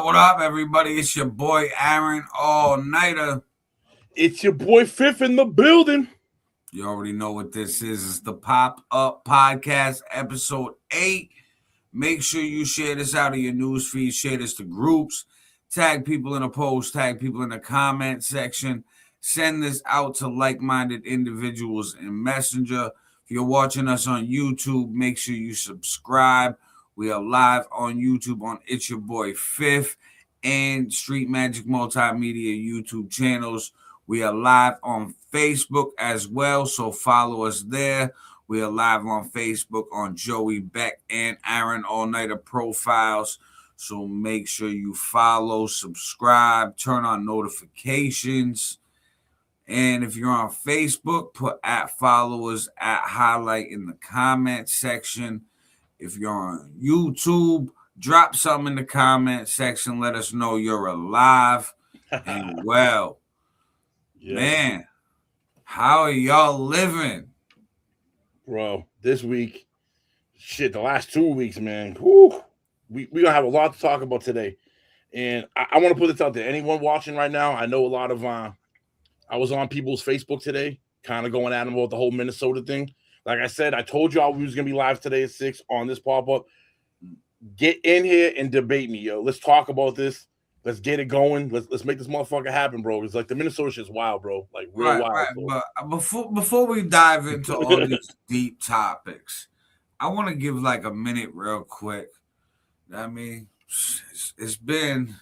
What up, everybody? It's your boy Aaron Niter. It's your boy FiF in the building. You already know what this is. It's the Pop Up Podcast, episode 8. Make sure you share this out of your news feed. Share this to groups. Tag people in a post. Tag people in the comment section. Send this out to like-minded individuals in Messenger. If you're watching us on YouTube, make sure you subscribe. We are live on YouTube on It's Your Boy FiF and Street Magic Multimedia YouTube channels. We are live on Facebook as well, so follow us there. We are live on Facebook on Joey Beck and Aaron All Nighter profiles. So make sure you follow, subscribe, turn on notifications. And if you're on Facebook, put @followers, @highlight in the comment section. If you're on YouTube, drop something in the comment section. Let us know you're alive and well. Yes. Man, how are y'all living? Bro, this week, the last 2 weeks, man. Whew, we're going to have a lot to talk about today. And I want to put this out there. Anyone watching right now, I know a lot of, I was on people's Facebook today, kind of going at them about the whole Minnesota thing. Like I said, I told y'all we was going to be live today at 6 on this pop-up. Get in here and debate me, yo. Let's talk about this. Let's get it going. Let's make this motherfucker happen, bro. It's like the Minnesota shit's wild, bro. Like real wild. Right. Bro. But before we dive into all these deep topics, I want to give like a minute real quick. I mean, it's been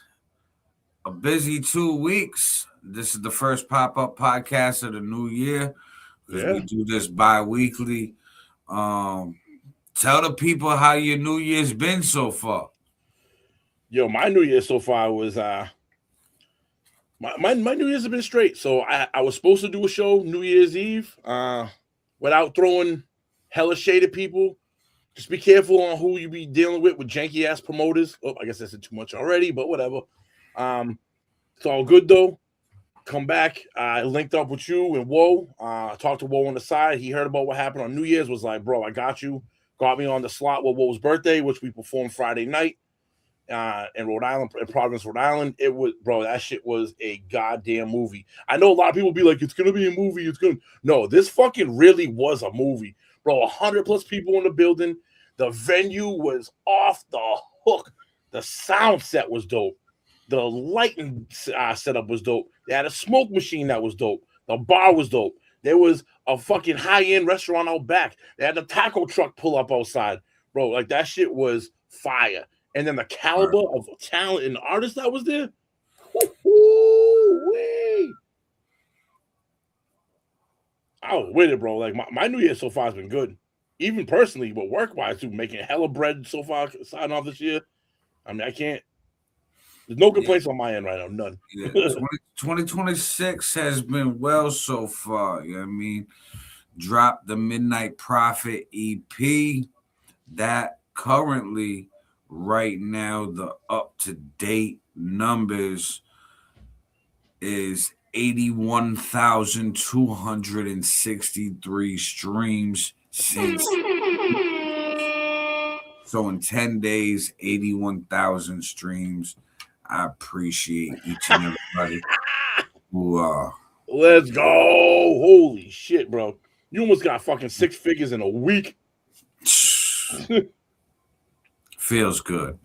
a busy 2 weeks. This is the first pop-up podcast of the new year. Yeah. We do this bi-weekly. Tell the people how your New Year's been so far. Yo, my New Year so far was my New Year's have been straight. So I was supposed to do a show New Year's Eve without throwing hella shade at people. Just be careful on who you be dealing with janky ass promoters. Oh, I guess I said too much already, but whatever. It's all good though. Come back. I linked up with you and Woe. Talked to Woe on the side. He heard about what happened on New Year's. Was like, bro, I got you. Got me on the slot with Woe's birthday, which we performed Friday night in Rhode Island, in Providence, Rhode Island. It was, bro, that shit was a goddamn movie. I know a lot of people be like, it's gonna be a movie. It's gonna. No, this fucking really was a movie, bro. 100+ people in the building. The venue was off the hook. The sound set was dope. The lighting setup was dope. They had a smoke machine that was dope. The bar was dope. There was a fucking high-end restaurant out back. They had the taco truck pull up outside. Bro, like that shit was fire. And then the caliber of talent and artists that was there. Woo-hoo-wee. I was with it, bro. Like my New Year so far has been good. Even personally, but work-wise too, making hella bread so far starting off this year. I mean, I can't. There's no complaints on my end right now. None. 2026 has been well so far. You know what I mean? Dropped the Midnight Prophet EP. That currently, right now, the up-to-date numbers is 81,263 streams since. So in 10 days, 81,000 streams. I appreciate each and everybody who Let's go. Holy shit, bro. You almost got fucking 6 figures in a week. feels good.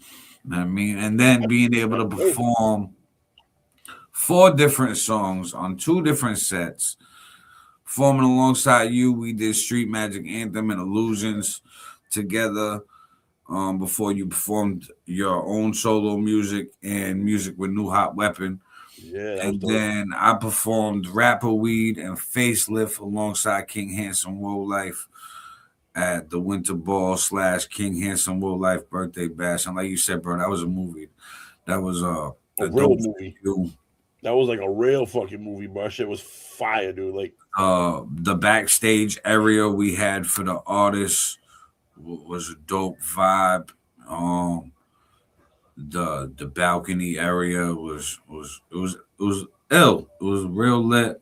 I mean, and then being able to perform 4 different songs on 2 different sets. Performing alongside you, we did Street Magic Anthem and Illusions together. Before you performed your own solo music and music with New Hot Weapon. Yeah, and then I performed Rapper Weed and Facelift alongside King Handsome World Life at the Winter Ball / King Handsome World Life birthday bash. And like you said, bro, that was a movie. That was a real movie. That was like a real fucking movie, bro. Shit was fire, dude. Like the backstage area we had for the artists was a dope vibe. The balcony area was ill. It was real lit,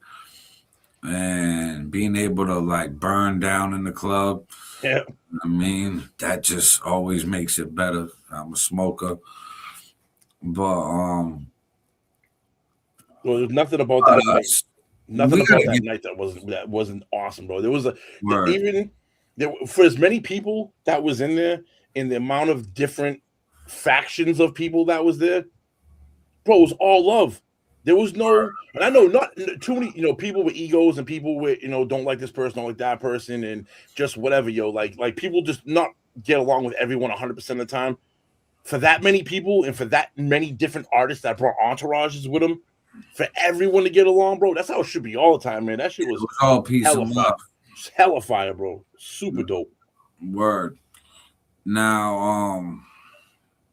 and being able to like burn down in the club. Yeah, I mean that just always makes it better. I'm a smoker, but well, there's nothing about that night. Nothing about that night that wasn't awesome, bro. There was even for as many people that was in there, and the amount of different factions of people that was there, bro, it was all love. There was no, and I know not too many, people with egos and people with, don't like this person, don't like that person, and just whatever, like people just not get along with everyone 100% of the time. For that many people and for that many different artists that brought entourages with them, for everyone to get along, bro, that's how it should be all the time, man. That shit was all peace and love. Hella fire, bro. Super dope. Word. Now,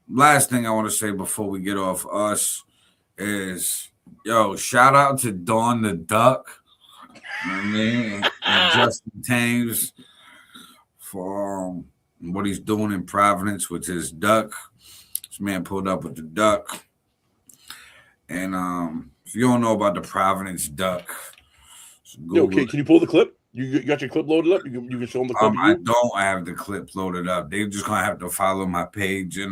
last thing I want to say before we get off us is, shout out to Dawn the Duck. You know what I mean? And Justin Thames for what he's doing in Providence with his duck. This man pulled up with the duck. And if you don't know about the Providence duck, okay, can you pull the clip? You got your clip loaded up? You can show them the clip. I don't have the clip loaded up. They're just gonna have to follow my page and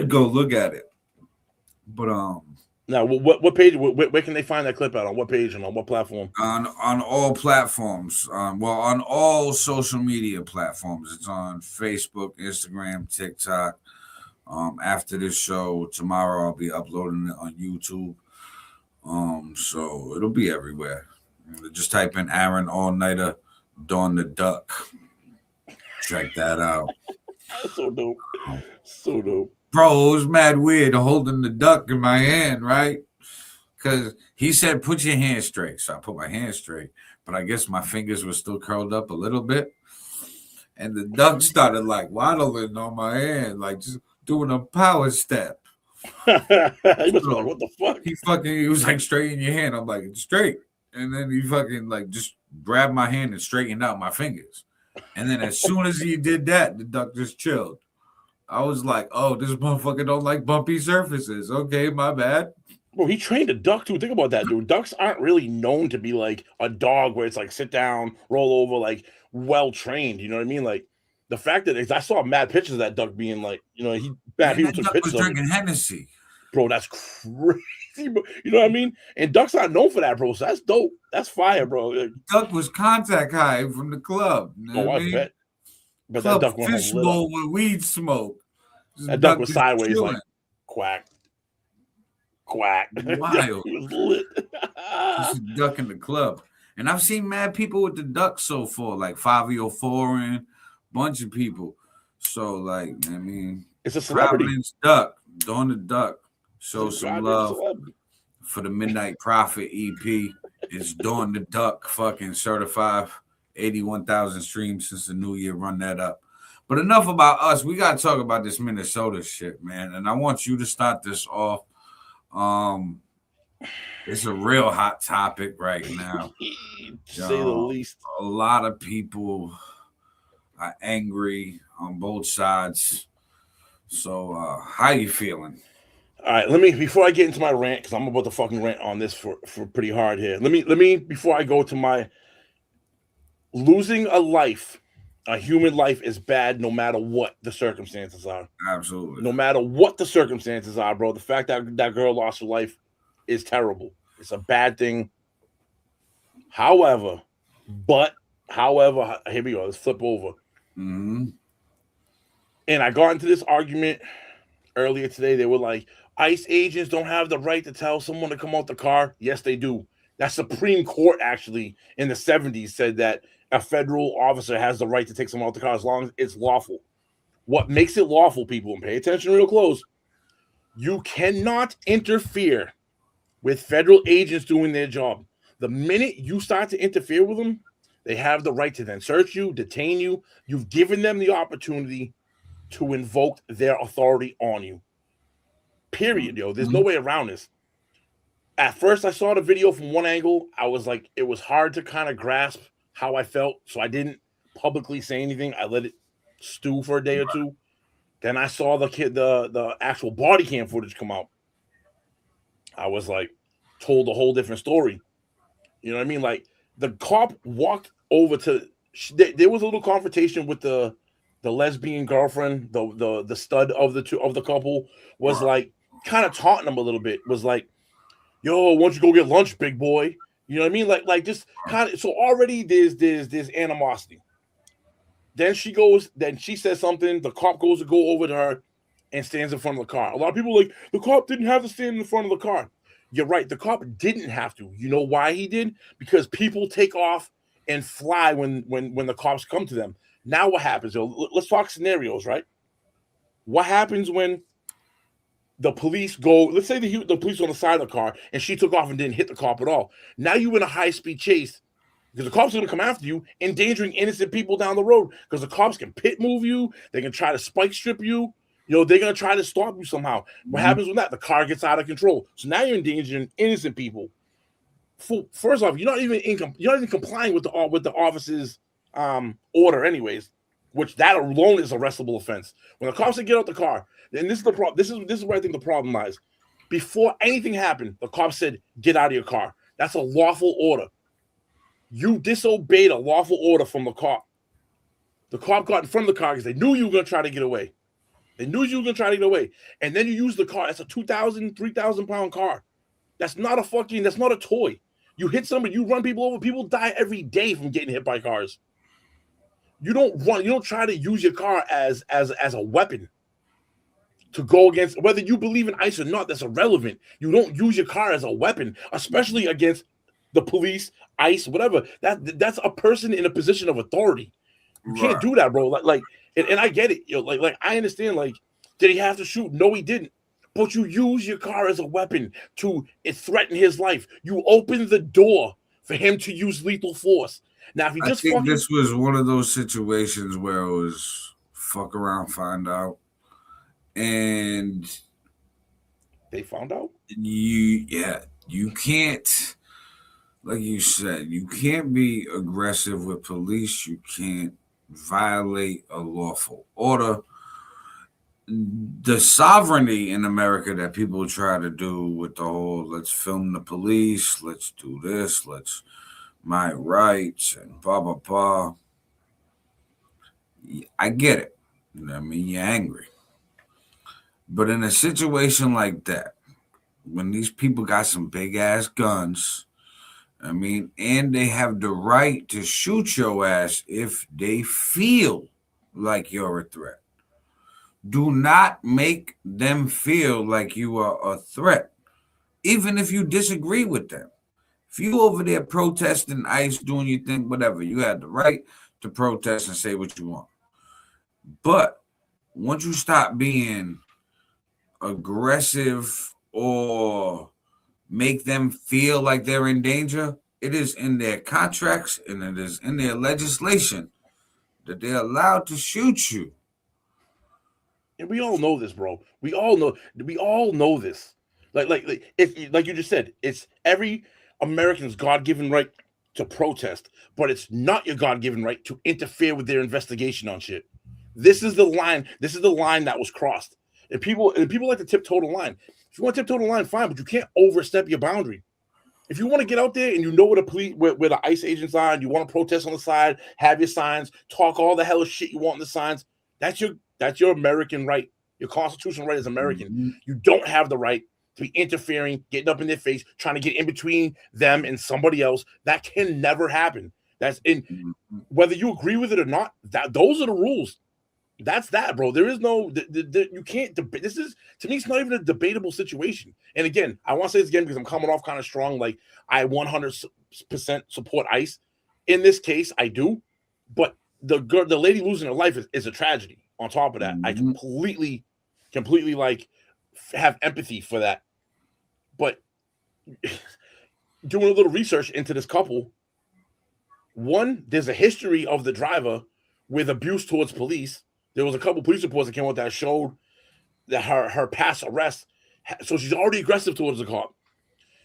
go look at it. But now what page? Where can they find that clip out? On what page and on what platform? On all platforms. On all social media platforms. It's on Facebook, Instagram, TikTok. After this show tomorrow, I'll be uploading it on YouTube. So it'll be everywhere. Just type in Aaron All Nighter, Dawn the Duck. Check that out. So dope. So dope. Bro, it was mad weird holding the duck in my hand, right? Because he said, put your hand straight. So I put my hand straight. But I guess my fingers were still curled up a little bit. And the duck started like waddling on my hand, like just doing a power step. He was like, what the fuck? He was like, straighten your hand. I'm like, it's straight. And then he fucking like just grabbed my hand and straightened out my fingers. And then as soon as he did that, the duck just chilled. I was like, oh, this motherfucker don't like bumpy surfaces. Okay, my bad. Bro, he trained a duck too. Think about that, dude. Ducks aren't really known to be like a dog where it's like sit down, roll over, like well trained. You know what I mean? Like the fact that I saw mad pictures of that duck being like, he bad people took pictures of him. Drinking Hennessy. Bro, that's crazy, bro. You know what I mean? And ducks aren't known for that, bro. So that's dope. That's fire, bro. Like, duck was contact high from the club. You know I bet. But club that duck went fish bowl with weed smoke. That duck was sideways, chilling. Like quack. Quack. Wild. He was lit. Just a duck in the club. And I've seen mad people with the duck so far, like Fabio Foreign, bunch of people. So, like, I mean, it's a celebrity. Providence Duck, Dawn the Duck. Show some love for the Midnight Prophet EP. It's Dawn the Duck, fucking certified 81,000 streams since the new year. Run that up. But enough about us. We got to talk about this Minnesota shit, man. And I want you to start this off. It's a real hot topic right now. To say the least. A lot of people are angry on both sides. So, how you feeling? All right, let me before I get into my rant, because I'm about to fucking rant on this for pretty hard here. Let me before I go to my losing a life, a human life is bad no matter what the circumstances are. Absolutely. No matter what the circumstances are, bro. The fact that that girl lost her life is terrible. It's a bad thing. However, here we go. Let's flip over. Mm-hmm. And I got into this argument earlier today. They were like, ICE agents don't have the right to tell someone to come out the car. Yes, they do. That Supreme Court actually in the 70s said that a federal officer has the right to take someone out the car as long as it's lawful. What makes it lawful, people, and pay attention real close, you cannot interfere with federal agents doing their job. The minute you start to interfere with them, they have the right to then search you, detain you. You've given them the opportunity to invoke their authority on you. Period, yo. There's no way around this. At first, I saw the video from one angle. I was like, it was hard to kind of grasp how I felt, so I didn't publicly say anything. I let it stew for a day or two. Then I saw the actual body cam footage come out. I was like, told a whole different story. You know what I mean? Like, the cop walked over to. There was a little confrontation with the lesbian girlfriend, the stud of the couple was like kind of taunting him a little bit. Was like, "Yo, why don't you go get lunch, big boy?" You know what I mean? Like just kind of. So already there's animosity. Then she says something. The cop goes to go over to her and stands in front of the car. A lot of people are like, the cop didn't have to stand in front of the car. You're right. The cop didn't have to. You know why he did? Because people take off and fly when the cops come to them. Now what happens? Let's talk scenarios, right? What happens when the police go? Let's say the police on the side of the car and she took off and didn't hit the cop at all. Now you're in a high-speed chase because the cops are going to come after you, endangering innocent people down the road because the cops can pit move you. They can try to spike strip you. You know, they're going to try to stop you somehow. What happens with that? The car gets out of control. So now you're endangering innocent people. First off, you're not even complying with the officer's order anyways, which that alone is arrestable offense. When the cops say get out the car, and this is the problem. This is where I think the problem lies. Before anything happened, the cops said, get out of your car. That's a lawful order. You disobeyed a lawful order from the cop. The cop got in front of the car because they knew you were going to try to get away. And then you use the car. That's a 2,000, 3,000 pound car. That's not a toy. You hit somebody, you run people over. People die every day from getting hit by cars. You don't try to use your car as a weapon to go against, whether you believe in ICE or not, that's irrelevant. You don't use your car as a weapon, especially against the police, ICE, whatever. That's a person in a position of authority. You can't do that, bro. And I get it. Like I understand. Like, did he have to shoot? No, he didn't. But you use your car as a weapon to threaten his life. You open the door for him to use lethal force. Now, if he just this was one of those situations where it was fuck around, find out, and they found out. You can't, like you said, you can't be aggressive with police. You can't violate a lawful order. The sovereignty in America that people try to do with the whole let's film the police, let's do this, let's my rights and blah blah blah. I get it. I mean, you're angry. But in a situation like that, when these people got some big ass guns, I mean, and they have the right to shoot your ass if they feel like you're a threat. Do not make them feel like you are a threat, even if you disagree with them. If you over there protesting ICE, doing your thing, whatever, you have the right to protest and say what you want. But once you stop being aggressive or make them feel like they're in danger, it is in their contracts and it is in their legislation that they're allowed to shoot you. And we all know this, bro. We all know this. Like you just said, it's every American's God-given right to protest, but it's not your God-given right to interfere with their investigation on shit. This is the line. This is the line that was crossed. And people like to tiptoe the line. If you want to tiptoe the line, fine, but you can't overstep your boundary. If you want to get out there and you know where the ICE agents are, and you want to protest on the side, have your signs, talk all the hell of shit you want in the signs, that's your American right. Your constitutional right as American. Mm-hmm. You don't have the right to be interfering, getting up in their face, trying to get in between them and somebody else. That can never happen. That's in whether you agree with it or not. Those are the rules. That's that, bro. There is no, you can't debate. This is, to me, it's not even a debatable situation. And again, I want to say this again because I'm coming off kind of strong. Like, I 100% support ICE. In this case, I do. But the lady losing her life is a tragedy. On top of that, I completely like have empathy for that. But doing a little research into this couple, one, there's a history of the driver with abuse towards police. There was a couple police reports that came out that showed that her past arrests. So she's already aggressive towards the cop.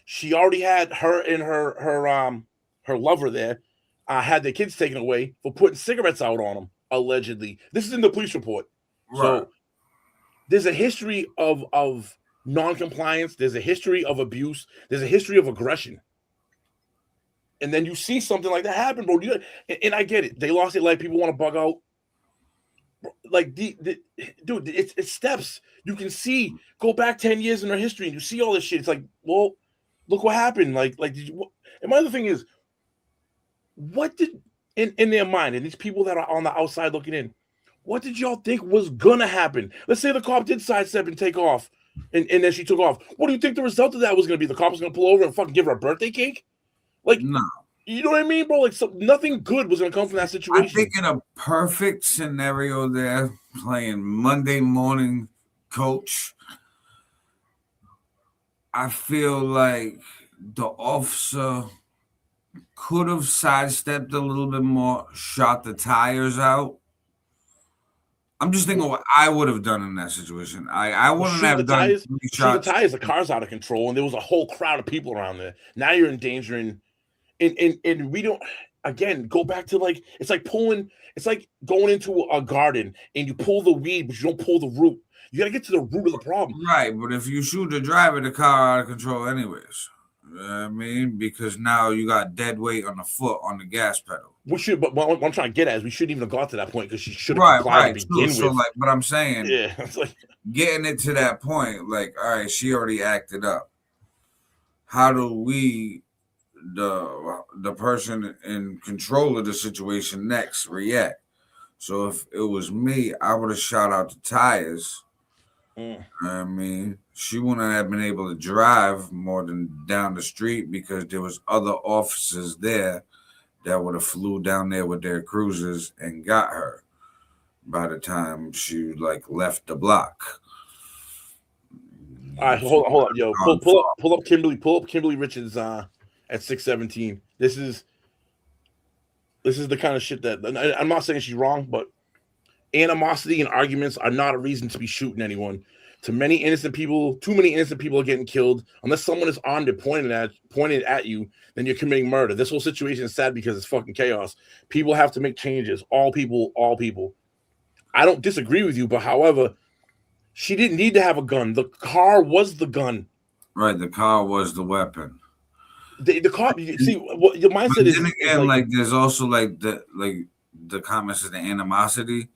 She already had her and her lover there had their kids taken away for putting cigarettes out on them, allegedly. This is in the police report. Right. So there's a history of non-compliance. There's a history of abuse. There's a history of aggression. And then you see something like that happen, bro. And I get it. They lost their life. People want to bug out. Like dude, it's steps. You can see, go back 10 years in our history and you see all this shit. It's like, well, look what happened. Like and my other thing is, what did in their mind, and these people that are on the outside looking in, what did y'all think was gonna happen? Let's say the cop did sidestep and take off, and then she took off. What do you think the result of that was gonna be? The cop was gonna pull over and fucking give her a birthday cake? Like, no. You know what I mean, bro? Like, nothing good was going to come from that situation. I think in a perfect scenario there, playing Monday morning coach, I feel like the officer could have sidestepped a little bit more, shot the tires out. I'm just thinking what I would have done in that situation. I wouldn't have done shoot the tires. The car's out of control, and there was a whole crowd of people around there. Now you're endangering. And we don't, again, go back to like, it's like going into a garden and you pull the weed, but you don't pull the root. You got to get to the root of the problem. Right, but if you shoot the driver, the car out of control anyways. You know what I mean? Because now you got dead weight on the foot on the gas pedal. But what I'm trying to get at is we shouldn't even have got to that point because she should have complied to begin with. So like, but I'm saying, yeah, it's like getting it to that point, like, all right, she already acted up. How do we, the person in control of the situation next react? So if it was me, I would have shot out the tires. I mean, she wouldn't have been able to drive more than down the street because there was other officers there that would have flew down there with their cruisers and got her by the time she like left the block. All right, hold up, yo, pull up Kimberly Richards at 617. This is the kind of shit that I'm not saying she's wrong, but animosity and arguments are not a reason to be shooting anyone. Too many innocent people are getting killed. Unless someone is armed and pointed at you, then you're committing murder. This whole situation is sad because it's fucking chaos. People have to make changes. All people. I don't disagree with you, but however, she didn't need to have a gun. The car was the gun. Right, the car was the weapon. The car. See, what your mindset is. Then again, like there's also like the comments of the animosity.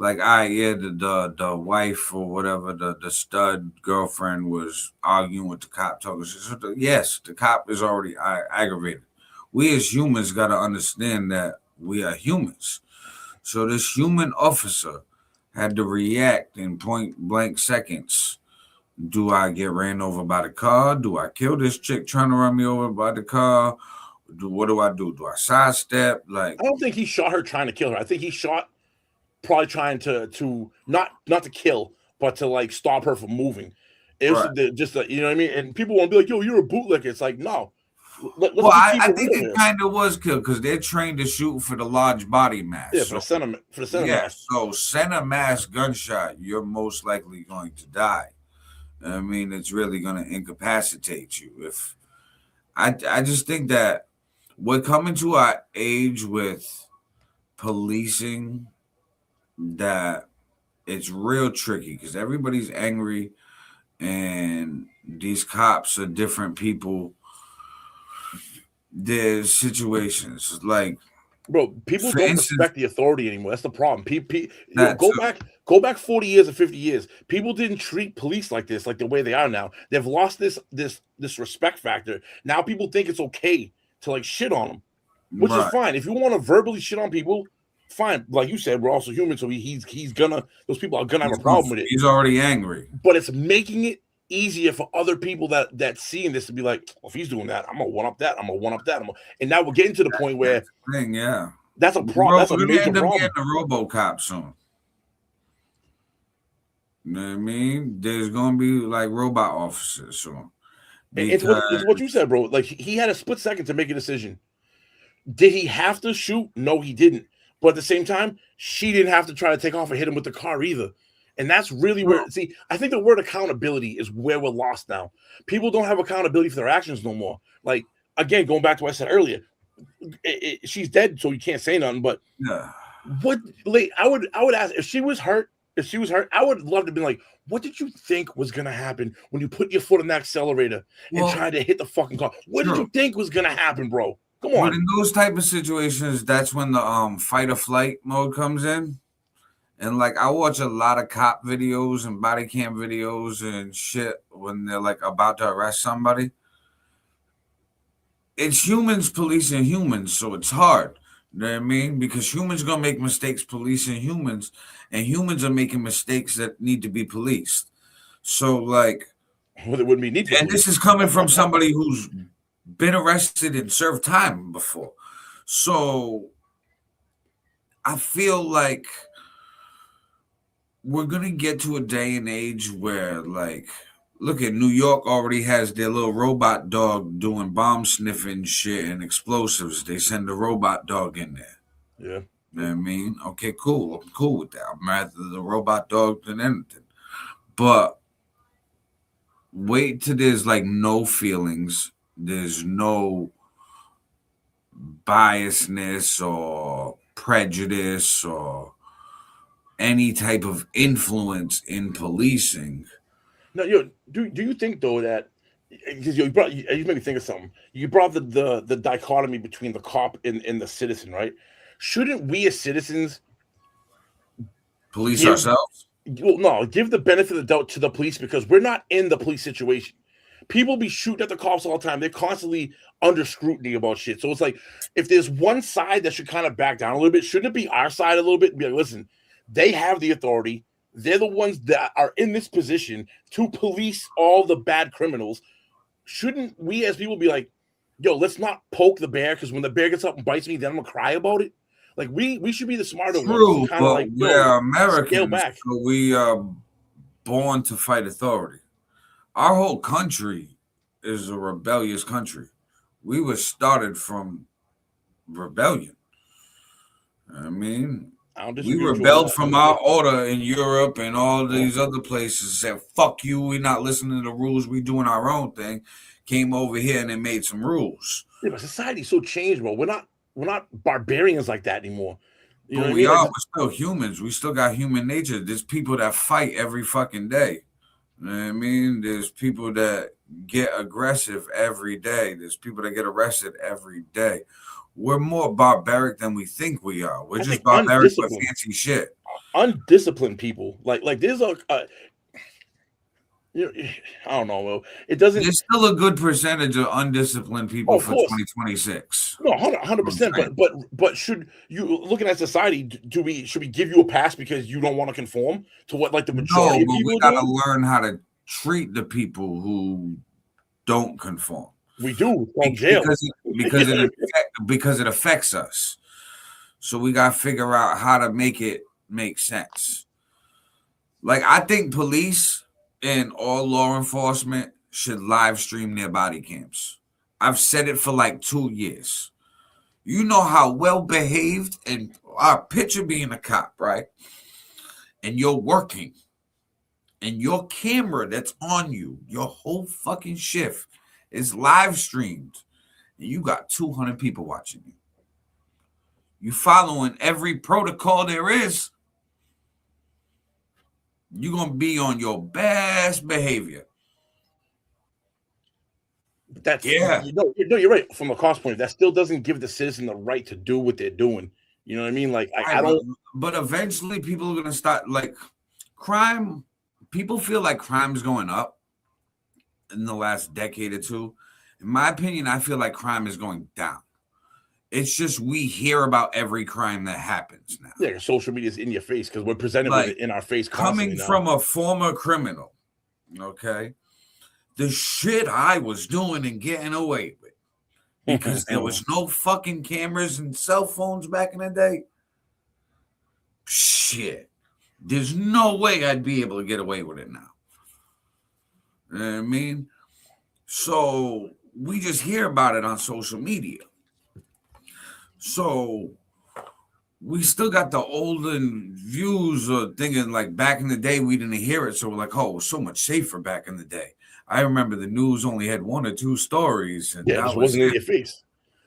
Like, the wife or whatever, the stud girlfriend was arguing with the cop, talking shit. Yes, the cop is already aggravated. We as humans got to understand that we are humans. So this human officer had to react in point blank seconds. Do I get ran over by the car? Do I kill this chick trying to run me over by the car? What do I do? Do I sidestep? Like, I don't think he shot her trying to kill her. I think he shot probably trying to not to kill, but to like stop her from moving. It was just you know what I mean. And people want to be like, "Yo, you're a bootlegger." It's like, no. I think it kind of was killed because they're trained to shoot for the large body mass. Yeah, for the center mass. So center mass gunshot, you're most likely going to die. I mean, it's really going to incapacitate you. If I just think that we're coming to our age with policing that it's real tricky because everybody's angry and these cops are different people. There's situations like, Bro, people for don't instance, respect the authority anymore. That's the problem. that Go back 40 years or 50 years. People didn't treat police like this, like the way they are now. They've lost this respect factor. Now people think it's okay to like shit on them, which is right. fine. If you want to verbally shit on people, fine. Like you said, we're also human, so he's gonna those people are gonna have a problem with it. He's already angry. But it's making it easier for other people that seeing this to be like, well, if he's doing that, I'm gonna one up that. I'm gonna one up that. And now we're getting to the point where Thing, yeah. that's a problem. That's a We're gonna major end up problem. getting a RoboCop soon. You know what I mean? There's gonna be like robot officers soon. It's what you said, bro. Like he had a split second to make a decision. Did he have to shoot? No, he didn't. But at the same time, she didn't have to try to take off and hit him with the car either. And that's really where, see, I think the word accountability is where we're lost now. People don't have accountability for their actions no more. Like, again, going back to what I said earlier, she's dead, so you can't say nothing. But yeah. what, like, I would ask if she was hurt. If she was hurt, I would love to be like, what did you think was gonna happen when you put your foot on the accelerator and tried to hit the fucking car? What did you think was gonna happen, bro? Come on. But in those type of situations, that's when the fight or flight mode comes in. And like I watch a lot of cop videos and body cam videos and shit when they're like about to arrest somebody. It's humans policing humans, so it's hard. You know what I mean? Because humans gonna make mistakes policing humans, and humans are making mistakes that need to be policed. So like, well, it wouldn't be need. And this is coming from somebody who's been arrested and served time before. So I feel like we're gonna get to a day and age where, like, look at New York already has their little robot dog doing bomb sniffing shit and explosives. They send a robot dog in there. Yeah. You know what I mean? Okay, cool. I'm cool with that. I'm rather the robot dog than anything. But wait till there's like no feelings. There's no biasness or prejudice or any type of influence in policing. No, do you think though that because you made me think of something. You brought the dichotomy between the cop and the citizen, right? Shouldn't we as citizens police ourselves? No, give the benefit of the doubt to the police because we're not in the police situation. People be shooting at the cops all the time. They're constantly under scrutiny about shit. So it's like if there's one side that should kind of back down a little bit, shouldn't it be our side a little bit and be like, listen, they have the authority. They're the ones that are in this position to police all the bad criminals. Shouldn't we as people be like, yo, let's not poke the bear because when the bear gets up and bites me, then I'm gonna cry about it. Like we should be the smarter ones. True, but like, we're Americans, scale back. so we are born to fight authority. Our whole country is a rebellious country. We were started from rebellion. I mean, we rebelled from our order in Europe and all these other places. Said, fuck you, we're not listening to the rules. We doing our own thing. Came over here and they made some rules. Yeah, but society's so changed, bro. We're not barbarians like that anymore. You know, we are. We're still humans. We still got human nature. There's people that fight every fucking day. You know what I mean? There's people that get aggressive every day. There's people that get arrested every day. We're more barbaric than we think we are. We're just barbaric with fancy shit. Undisciplined people. Like there's I don't know. Well, it doesn't. There's still a good percentage of undisciplined people for 2026. No, 100%. But should you looking at society? Should we give you a pass because you don't want to conform to what like the majority of people we gotta learn how to treat the people who don't conform. We do jail because it affects us. So we gotta figure out how to make it make sense. Like I think police and all law enforcement should live stream their body cams. I've said it for like 2 years. You know how well behaved and our picture being a cop, right? And you're working. And your camera that's on you, your whole fucking shift is live streamed. And you got 200 people watching you. You following every protocol there is. You're going to be on your best behavior. That's you're right. From a cost point, that still doesn't give the citizen the right to do what they're doing. You know what I mean? Like I don't. But eventually, people are gonna start like crime. People feel like crime's going up in the last decade or two. In my opinion, I feel like crime is going down. It's just we hear about every crime that happens now. Yeah, social media is in your face because we're presented with it in our face constantly. Coming from a former criminal, okay, the shit I was doing and getting away with because there was no fucking cameras and cell phones back in the day. Shit, there's no way I'd be able to get away with it now. You know what I mean? So we just hear about it on social media. So we still got the olden views of thinking like back in the day we didn't hear it. So we're like, oh, it was so much safer back in the day. I remember the news only had 1 or 2 stories. And it just wasn't in your face.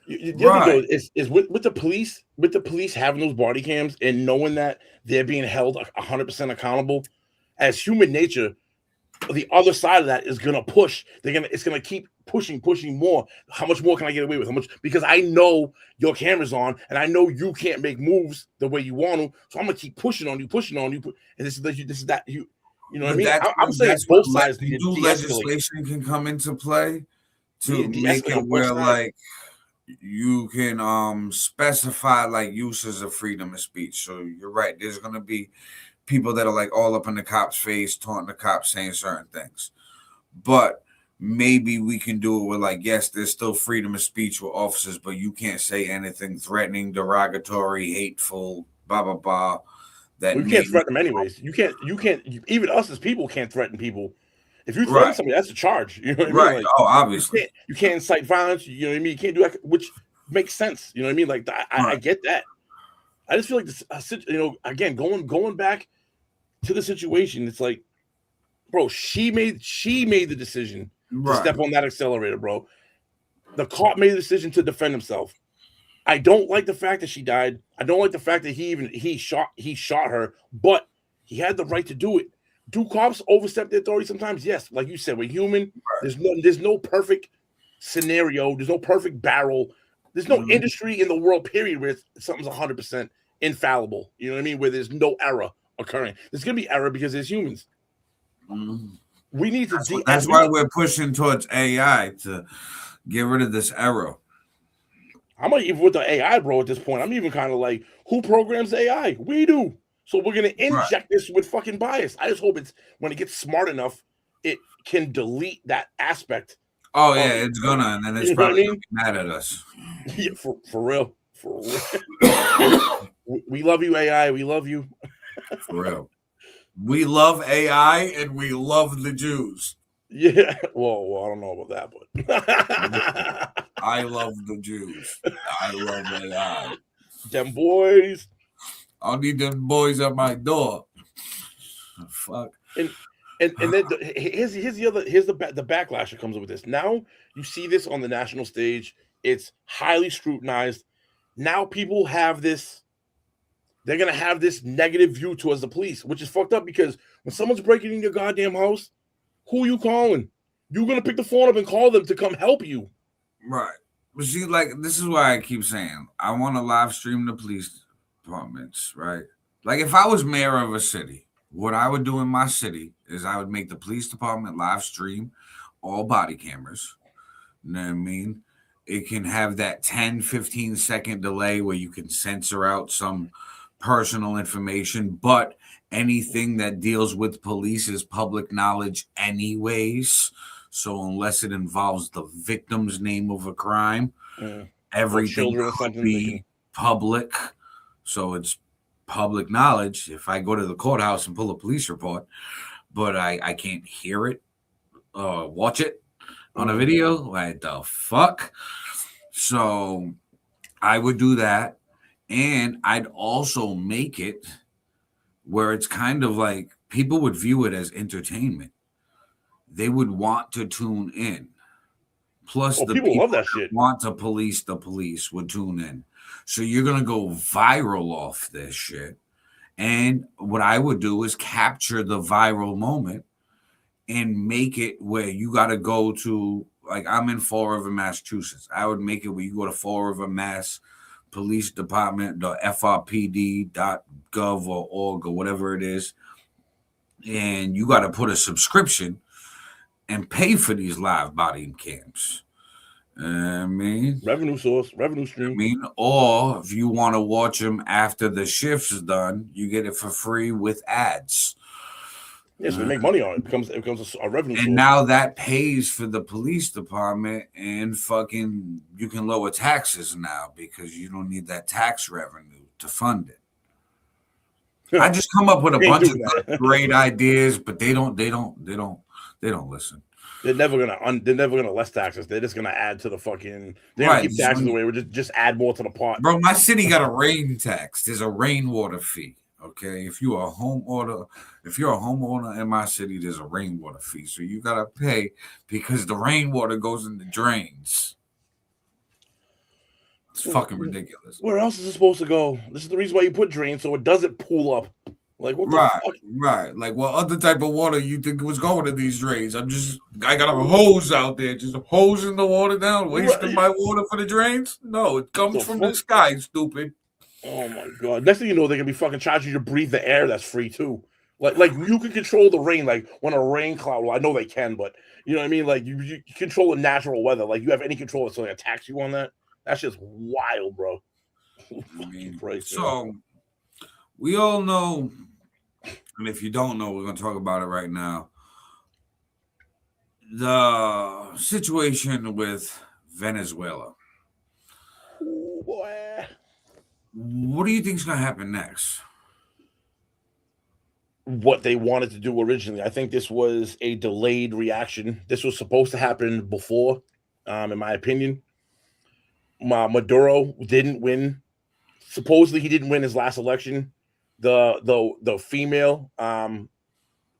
The other thing though is with the police having those body cams and knowing that they're being held 100% accountable, as human nature, the other side of that is gonna push. It's gonna keep pushing more. How much more can I get away with? How much? Because I know your camera's on, and I know you can't make moves the way you want to. So I'm gonna keep pushing on you. And this is that. You know what I mean? I'm saying both sides. New legislation can come into play to make it where like you can specify like uses of freedom of speech. So you're right. There's gonna be people that are like all up in the cop's face, taunting the cops, saying certain things. But maybe we can do it with like, yes, there's still freedom of speech with officers, but you can't say anything threatening, derogatory, hateful, blah, blah, blah. That you can't threaten them anyways. You can't, even us as people can't threaten people. If you threaten somebody, that's a charge. You know what I mean? Like, obviously. You can't incite violence. You know what I mean? You can't do that, which makes sense. You know what I mean? Like, I get that. I just feel like this, again, going back to the situation, it's like, bro, she made the decision to step on that accelerator, bro. The cop made the decision to defend himself. I don't like the fact that she died. I don't like the fact that he shot her, but he had the right to do it. Do cops overstep their authority sometimes? Yes. Like you said, we're human. There's no perfect scenario. There's no perfect barrel. There's no industry in the world, period, where something's 100% infallible. You know what I mean? Where there's no error occurring. There's going to be error because there's humans. We need to. That's why we're pushing towards AI to get rid of this error. I'm not even with the AI, bro. At this point, I'm even kind of like, who programs AI? We do. So we're going to inject this with fucking bias. I just hope it's when it gets smart enough, it can delete that aspect. Oh yeah, it's gonna, and then it's probably gonna be mad at us. Yeah, for real. We love you, AI. We love you. For real. We love AI and we love the Jews. Yeah. Well, I don't know about that, but I love the Jews. I love AI. Them boys. I'll need them boys at my door. Fuck. And then here's the backlash that comes with this. Now you see this on the national stage. It's highly scrutinized. Now people have this. They're going to have this negative view towards the police, which is fucked up because when someone's breaking in your goddamn house, who are you calling? You're going to pick the phone up and call them to come help you. Right. But see, like, this is why I keep saying I want to live stream the police departments, right? Like, if I was mayor of a city, what I would do in my city is I would make the police department live stream all body cameras. You know what I mean? It can have that 10, 15 second delay where you can censor out some personal information, but anything that deals with police is public knowledge anyways. So unless it involves the victim's name of a crime, everything could be public. So it's public knowledge. If I go to the courthouse and pull a police report, but I can't hear it, watch it on a video, like the fuck? So I would do that. And I'd also make it where it's kind of like people would view it as entertainment. They would want to tune in. Plus, the people love that shit. Want to police the police would tune in. So you're going to go viral off this shit. And what I would do is capture the viral moment and make it where you got to go to like I'm in Fall River, Massachusetts. I would make it where you go to Fall River, Mass Police Department, the FRPD.gov or org or whatever it is, and you got to put a subscription and pay for these live body cams. I mean, revenue source, revenue I stream. mean, or if you want to watch them after the shift's done, you get it for free with ads. Yeah, so they make money on it. It becomes a revenue source. And now that pays for the police department, and fucking you can lower taxes now because you don't need that tax revenue to fund it. I just come up with a bunch of great ideas, but they don't listen. They're never gonna less taxes. They're just gonna add to the fucking. They're gonna keep taxes away. We're just add more to the pot. Bro, my city got a rain tax. There's a rainwater fee. Okay, if you're a homeowner in my city, there's a rainwater fee, so you gotta pay because the rainwater goes in the drains. It's fucking ridiculous. Where else is it supposed to go? This is the reason why you put drains so it doesn't pool up. Like what the fuck? Right. Like what other type of water you think was going to these drains? I got a hose out there, just hosing the water down, wasting my water for the drains. No, it comes from the sky, stupid. Oh my god! Next thing you know, they're gonna be fucking charging you to breathe the air that's free too. Like you can control the rain, like when a rain cloud. Well, I know they can, but you know what I mean. Like you control the natural weather. Like you have any control, it's like a tax you on that. That's just wild, bro. So we all know, and if you don't know, we're gonna talk about it right now. The situation with Venezuela. Oh boy. What do you think is going to happen next? What they wanted to do originally. I think this was a delayed reaction. This was supposed to happen before, in my opinion. Maduro didn't win. Supposedly, he didn't win his last election. The female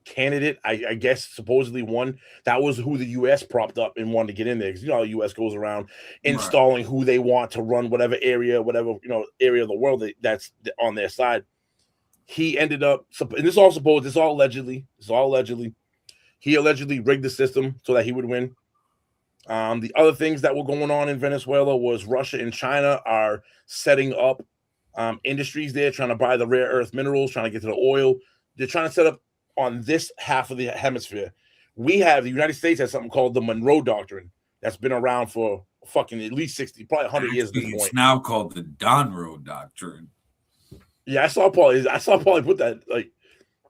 candidate, I guess, supposedly won. That was who the U.S. propped up and wanted to get in there because you know how the U.S. goes around installing who they want to run whatever area of the world that's on their side. He ended up, and this all allegedly. He allegedly rigged the system so that he would win. The other things that were going on in Venezuela was Russia and China are setting up industries there, trying to buy the rare earth minerals, trying to get to the oil. They're trying to set up on this half of the hemisphere. The United States has something called the Monroe Doctrine that's been around for fucking at least 60, probably 100 years at this point. It's now called the Donroe Doctrine. Yeah, I saw Paulie put that. Like,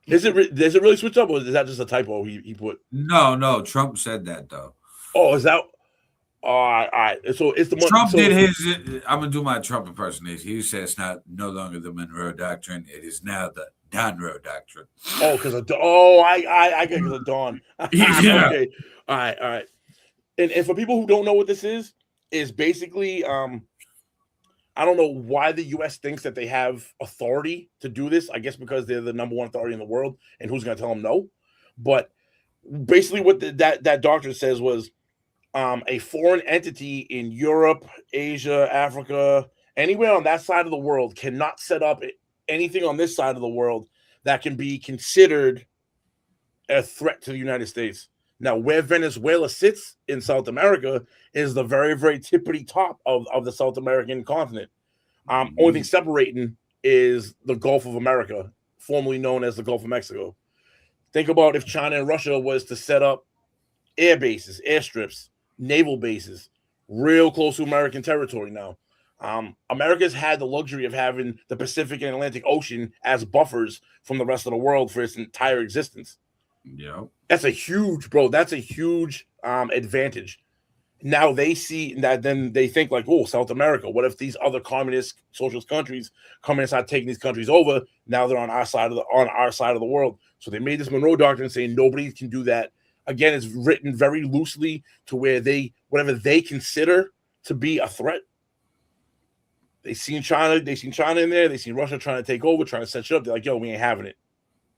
does it really switch up, or is that just a typo he put? No, Trump said that though. Oh, is that? All right. So it's the Trump did his. I'm gonna do my Trump impersonation. He said it's no longer the Monroe Doctrine. It is now the Donroe Doctrine. Oh, because I get the Dawn. Yeah. Okay. All right. And for people who don't know what this is basically I don't know why the U.S. thinks that they have authority to do this. I guess because they're the number one authority in the world, and who's going to tell them no? But basically, what that doctrine says was a foreign entity in Europe, Asia, Africa, anywhere on that side of the world cannot set up anything on this side of the world that can be considered a threat to the United States. Now, where Venezuela sits in South America is the very, very tippity top of the South American continent. Only thing separating is the Gulf of America, formerly known as the Gulf of Mexico. Think about if China and Russia was to set up air bases, airstrips, naval bases, real close to American territory now. America's had the luxury of having the Pacific and Atlantic Ocean as buffers from the rest of the world for its entire existence. Yeah, that's a huge advantage. Now they see that, then they think like, oh, South America. What if these other communist socialist countries come in and start taking these countries over? Now they're on our side of the world. So they made this Monroe Doctrine saying nobody can do that. Again, it's written very loosely to where whatever they consider to be a threat. They seen China in there. They seen Russia trying to take over, trying to set shit up. They're like, yo, we ain't having it.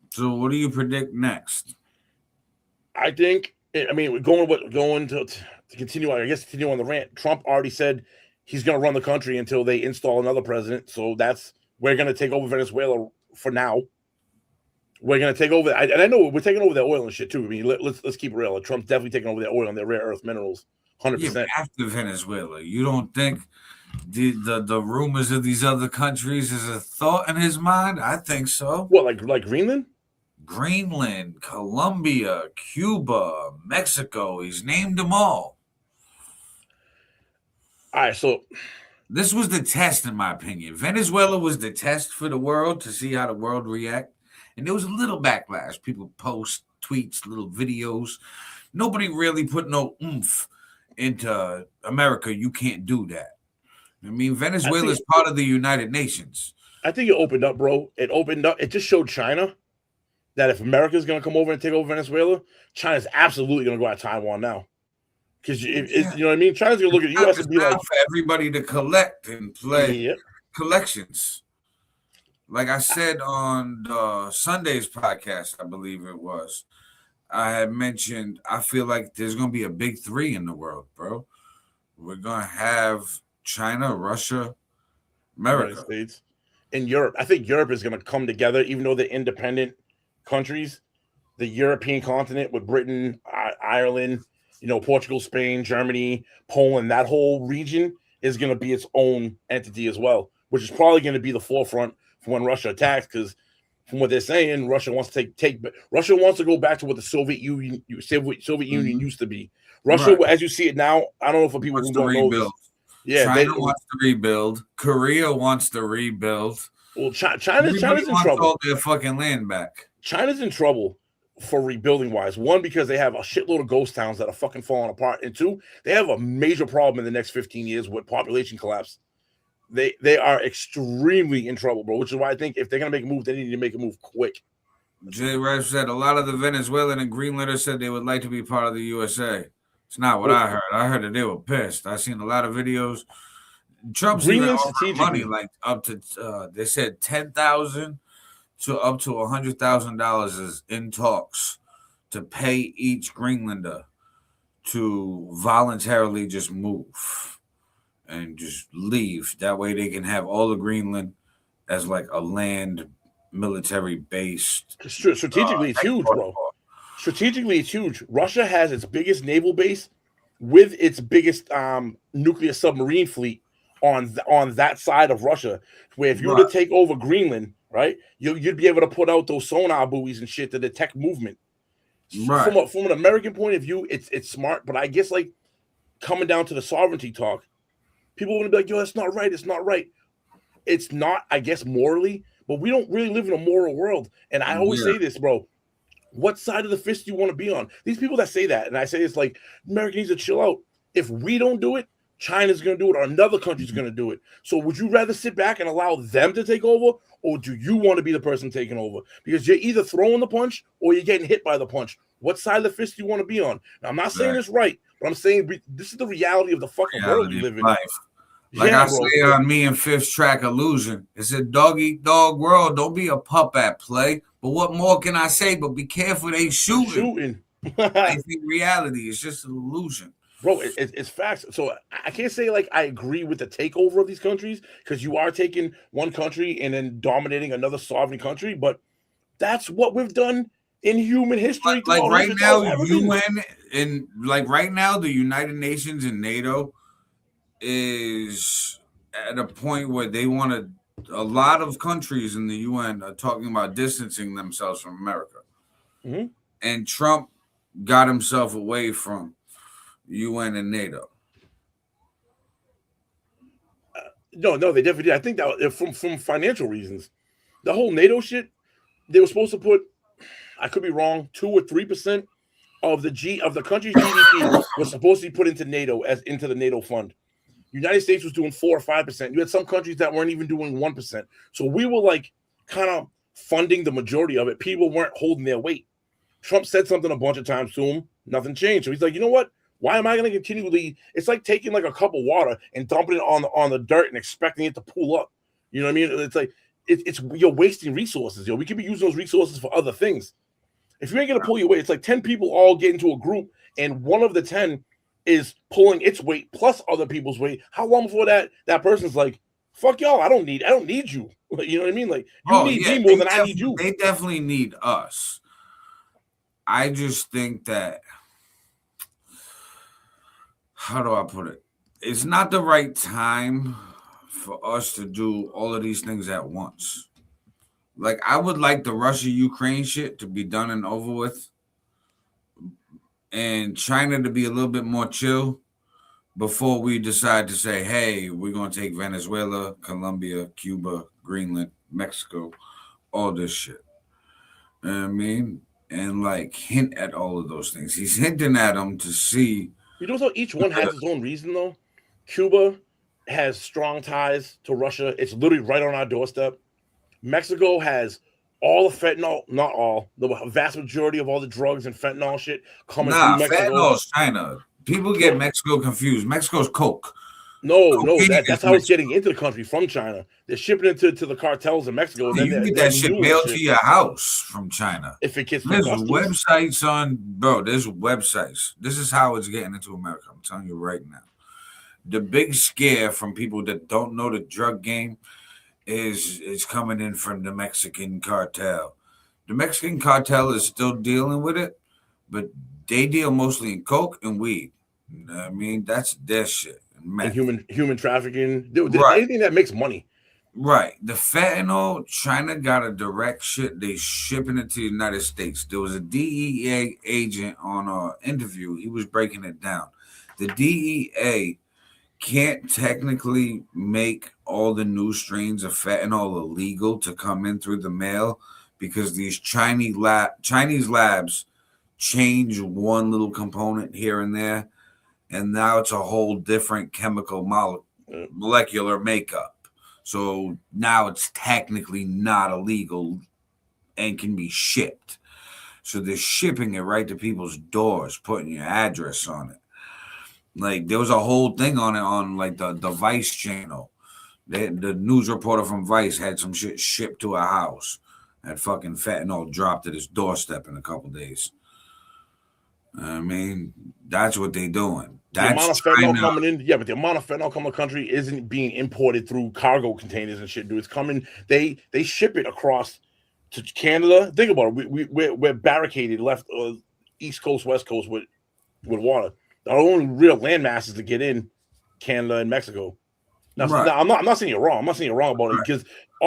So what do you predict next? I think, going to continue, I guess, continue on the rant. Trump already said he's going to run the country until they install another president. So we're going to take over Venezuela for now. We're going to take over, and I know we're taking over their oil and shit too. I mean, let's keep it real. Trump's definitely taking over their oil and their rare earth minerals. 100%. After Venezuela, you don't think the rumors of these other countries is a thought in his mind? I think so. What, like Greenland? Greenland, Colombia, Cuba, Mexico. He's named them all. All right, so this was the test, in my opinion. Venezuela was the test for the world to see how the world react. And there was a little backlash. People post tweets, little videos. Nobody really put no oomph into America. You can't do that. I mean, Venezuela is part of the United Nations. I think it opened up, bro. It opened up. It just showed China that if America is going to come over and take over Venezuela, China's absolutely going to go at Taiwan now. Because you know what I mean? China's going to look at the U.S. and be like, for everybody to collect and play collections. Like I said on the Sunday's podcast, I believe it was, I had mentioned, I feel like there's going to be a big three in the world, bro. We're going to have China, Russia, America. United States, and Europe. I think Europe is going to come together, even though they're independent countries. The European continent with Britain, Ireland, Portugal, Spain, Germany, Poland, that whole region is going to be its own entity as well, which is probably going to be the forefront for when Russia attacks. Because from what they're saying, Russia wants to Russia wants to go back to what the Soviet Union used to be. Russia, as you see it now, I don't know for people who don't know this. Yeah, China wants to rebuild. Korea wants to rebuild. Well, China's in trouble. All their fucking land back. China's in trouble for rebuilding wise. One, because they have a shitload of ghost towns that are fucking falling apart, and two, they have a major problem in the next 15 years with population collapse. They are extremely in trouble, bro. Which is why I think if they're gonna make a move, they need to make a move quick. Jay Rice said a lot of the Venezuelan and Greenlanders said they would like to be part of the USA. It's not what I heard. I heard that they were pissed. I seen a lot of videos. Trump's even offering money, like up to they said $10,000 to up to $100,000 is in talks to pay each Greenlander to voluntarily just move and just leave. That way they can have all of Greenland as like a land military base. Strategically, it's huge, bro. Strategically, it's huge. Russia has its biggest naval base with its biggest nuclear submarine fleet on that side of Russia, where if you were to take over Greenland, right, you'd be able to put out those sonar buoys and shit to detect movement. Right. From an American point of view, it's smart, but I guess like coming down to the sovereignty talk, people are going to be like, yo, that's not right. It's not right. It's not, I guess, morally, but we don't really live in a moral world. And I always say this, bro. What side of the fist do you want to be on? These people that say that, and I say it's like, America needs to chill out. If we don't do it, China's going to do it, or another country's going to do it. So would you rather sit back and allow them to take over, or do you want to be the person taking over? Because you're either throwing the punch or you're getting hit by the punch. What side of the fist do you want to be on? Now, I'm not saying it's right, but I'm saying this is the reality of the fucking world we live in. Life. Like I say on me and FiF's track Illusion, it's a dog-eat-dog world. Don't be a pup at play. But what more can I say? But be careful, they shooting. I think reality is just an illusion. Bro, it's facts. So I can't say like I agree with the takeover of these countries, because you are taking one country and then dominating another sovereign country. But that's what we've done in human history. Like right now, the United Nations and NATO is at a point where they want to. A lot of countries in the UN are talking about distancing themselves from America, and Trump got himself away from UN and NATO. No, they definitely did. I think that from financial reasons, the whole NATO shit, they were supposed to put, I could be wrong, 2 or 3% of the country's GDP was supposed to be put into NATO into the NATO fund. United States was doing 4 or 5%. You had some countries that weren't even doing 1%. So we were like kind of funding the majority of it. People weren't holding their weight. Trump said something a bunch of times to him. Nothing changed. So he's like, you know what? Why am I going to continually? It's like taking like a cup of water and dumping it on the dirt and expecting it to pool up. You know what I mean? It's like it's you're wasting resources. We could be using those resources for other things. If you ain't going to pull your weight, it's like 10 people all get into a group, and one of the 10 is pulling its weight plus other people's weight. How long before that person's like, fuck y'all, I don't need you. You know what I mean? Like, you need me more than I need you. They definitely need us. I just think that how do I put it? It's not the right time for us to do all of these things at once. Like, I would like the Russia Ukraine shit to be done and over with, and China to be a little bit more chill before we decide to say, hey, we're going to take Venezuela, Colombia, Cuba, Greenland, Mexico, all this shit. You know what I mean? And like hint at all of those things. He's hinting at them to see. You know, so each one has its own reason, though. Cuba has strong ties to Russia. It's literally right on our doorstep. Mexico has all the fentanyl, not all, the vast majority of all the drugs and fentanyl shit coming through Mexico. Fentanyl's China. People get Mexico confused. Mexico's coke. No, that's how it's getting into the country from China. They're shipping it to the cartels in Mexico. And you get that shit mailed to your house from China. If it gets there's websites on, bro. There's websites. This is how it's getting into America. I'm telling you right now. The big scare from people that don't know the drug game is coming in from the Mexican cartel. The Mexican cartel is still dealing with it, but they deal mostly in coke and weed. You know what I mean? That's their shit. And human trafficking. Right. Anything that makes money. Right. The fentanyl, China got a direct shit. They shipping it to the United States. There was a DEA agent on an interview. He was breaking it down. The DEA can't technically make all the new strains of fentanyl illegal to come in through the mail because these Chinese labs change one little component here and there, and now it's a whole different chemical molecular makeup. So now it's technically not illegal and can be shipped. So they're shipping it right to people's doors, putting your address on it. Like, there was a whole thing on it on like the Vice channel. The news reporter from Vice had some shit shipped to a house. That fucking fentanyl dropped at his doorstep in a couple days. I mean, that's what they're doing. The amount of fentanyl coming in, but the amount of fentanyl coming to the country isn't being imported through cargo containers and shit, dude. It's coming. They ship it across to Canada. Think about it. We're barricaded left, East Coast, West Coast with water. Our only real land masses to get in Canada and Mexico. Now, right. I'm not saying you're wrong. I'm not saying you're wrong about it because a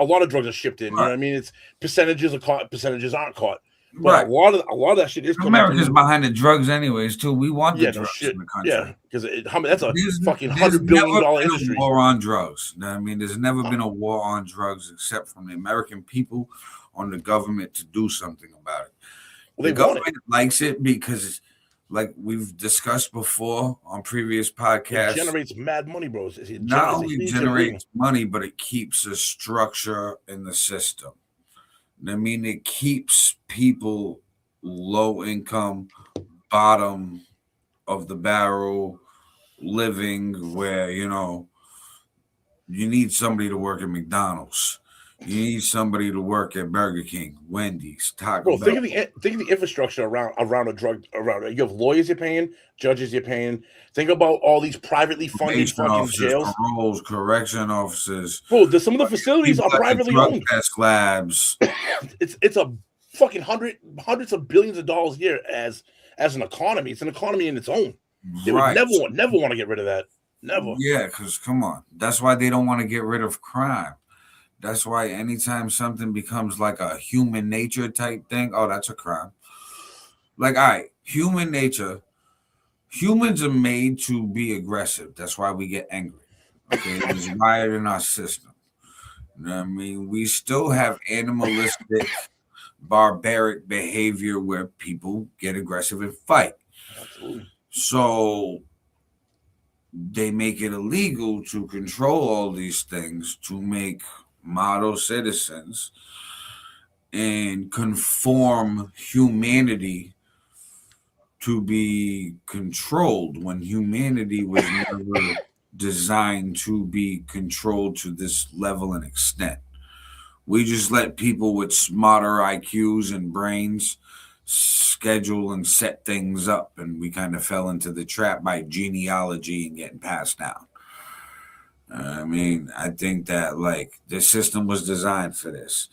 lot of drugs are shipped in. You know what I mean? It's percentages are caught, percentages aren't caught. But a lot of that shit is coming. America's behind the drugs, anyways. Too. We want the drugs in the country. Yeah, because that's a fucking $100 billion industry. War on drugs. I mean, there's never been a war on drugs except from the American people on the government to do something about it. Well, the government likes it because, like we've discussed before on previous podcasts, it generates mad money, bros. It not only generates money, but it keeps a structure in the system. I mean, it keeps people low income, bottom of the barrel living where, you need somebody to work at McDonald's. You need somebody to work at Burger King, Wendy's, Taco Bell. Think of the infrastructure around a drug. You have lawyers you're paying, judges you're paying. Think about all these privately funded fucking jails, paroles, correction officers. Bro, some of the facilities are privately owned. Test labs. It's a fucking hundreds of billions of dollars a year as an economy. It's an economy in its own. They would never want to get rid of that. Never. Yeah, because come on, that's why they don't want to get rid of crime. That's why anytime something becomes like a human nature type thing, oh, that's a crime. Like, all right, human nature. Humans are made to be aggressive. That's why we get angry. Okay, it's wired in our system. You know what I mean? We still have animalistic, barbaric behavior where people get aggressive and fight. Absolutely. So they make it illegal to control all these things to make model citizens and conform humanity to be controlled when humanity was never designed to be controlled to this level and extent. We just let people with smarter IQs and brains schedule and set things up, and we kind of fell into the trap by genealogy and getting passed down. I mean, I think that like the system was designed for this.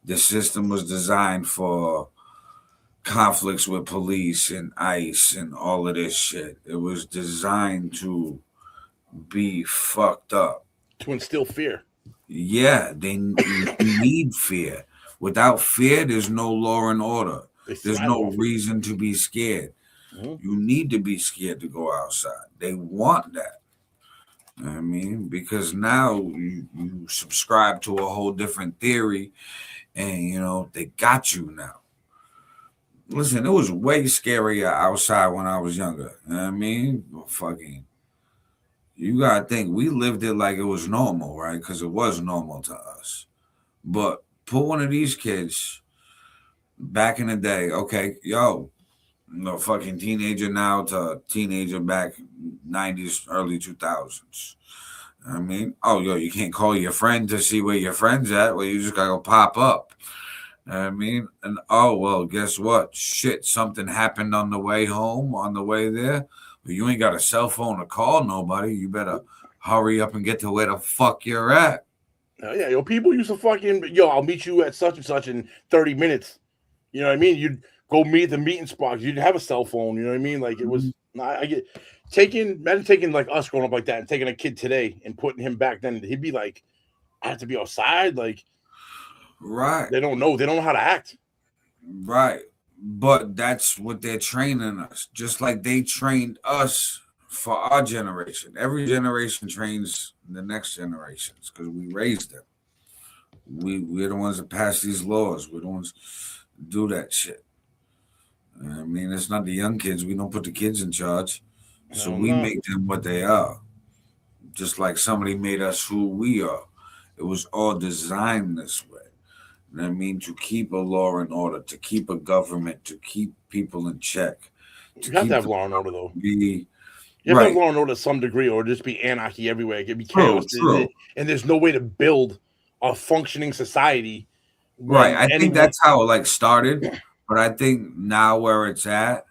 The system was designed for conflicts with police and ICE and all of this shit. It was designed to be fucked up. To instill fear. Yeah, you need fear. Without fear, there's no law and order. They There's thrive no off it. reason to be scared. Mhm. You need to be scared to go outside. They want that. I mean, because now you subscribe to a whole different theory, and they got you now. Listen, it was way scarier outside when I was younger. You know what I mean? Fucking, you gotta think we lived it like it was normal, right? Because it was normal to us. But put one of these kids back in the day, okay, yo, fucking teenager now to teenager back 90s, early 2000s. I mean, oh, yo, you can't call your friend to see where your friend's at. Well, you just gotta go pop up. I mean, and oh, well, guess what? Shit, something happened on the way home, on the way there. Well, you ain't got a cell phone to call nobody. You better hurry up and get to where the fuck you're at. Yeah, yo, people used to fucking, yo, I'll meet you at such and such in 30 minutes. You know what I mean? You'd go meet at the meeting spot. You'd have a cell phone. You know what I mean? Like, it was, I get imagine taking like us growing up like that and taking a kid today and putting him back then. He'd be like, I have to be outside. Like, right. They don't know how to act. Right. But that's what they're training us, just like they trained us for our generation. Every generation trains the next generations because we raised them. We're the ones that pass these laws. We're the ones that do that shit. I mean, it's not the young kids. We don't put the kids in charge. So we make them what they are. Just like somebody made us who we are. It was all designed this way. I mean, to keep a law and order, to keep a government, to keep people in check. You have to have law and order, though. You have to have law and order to some degree, or just be anarchy everywhere. It could be chaos. True. And there's no way to build a functioning society. Right. I think that's how it started. But I think now where it's at,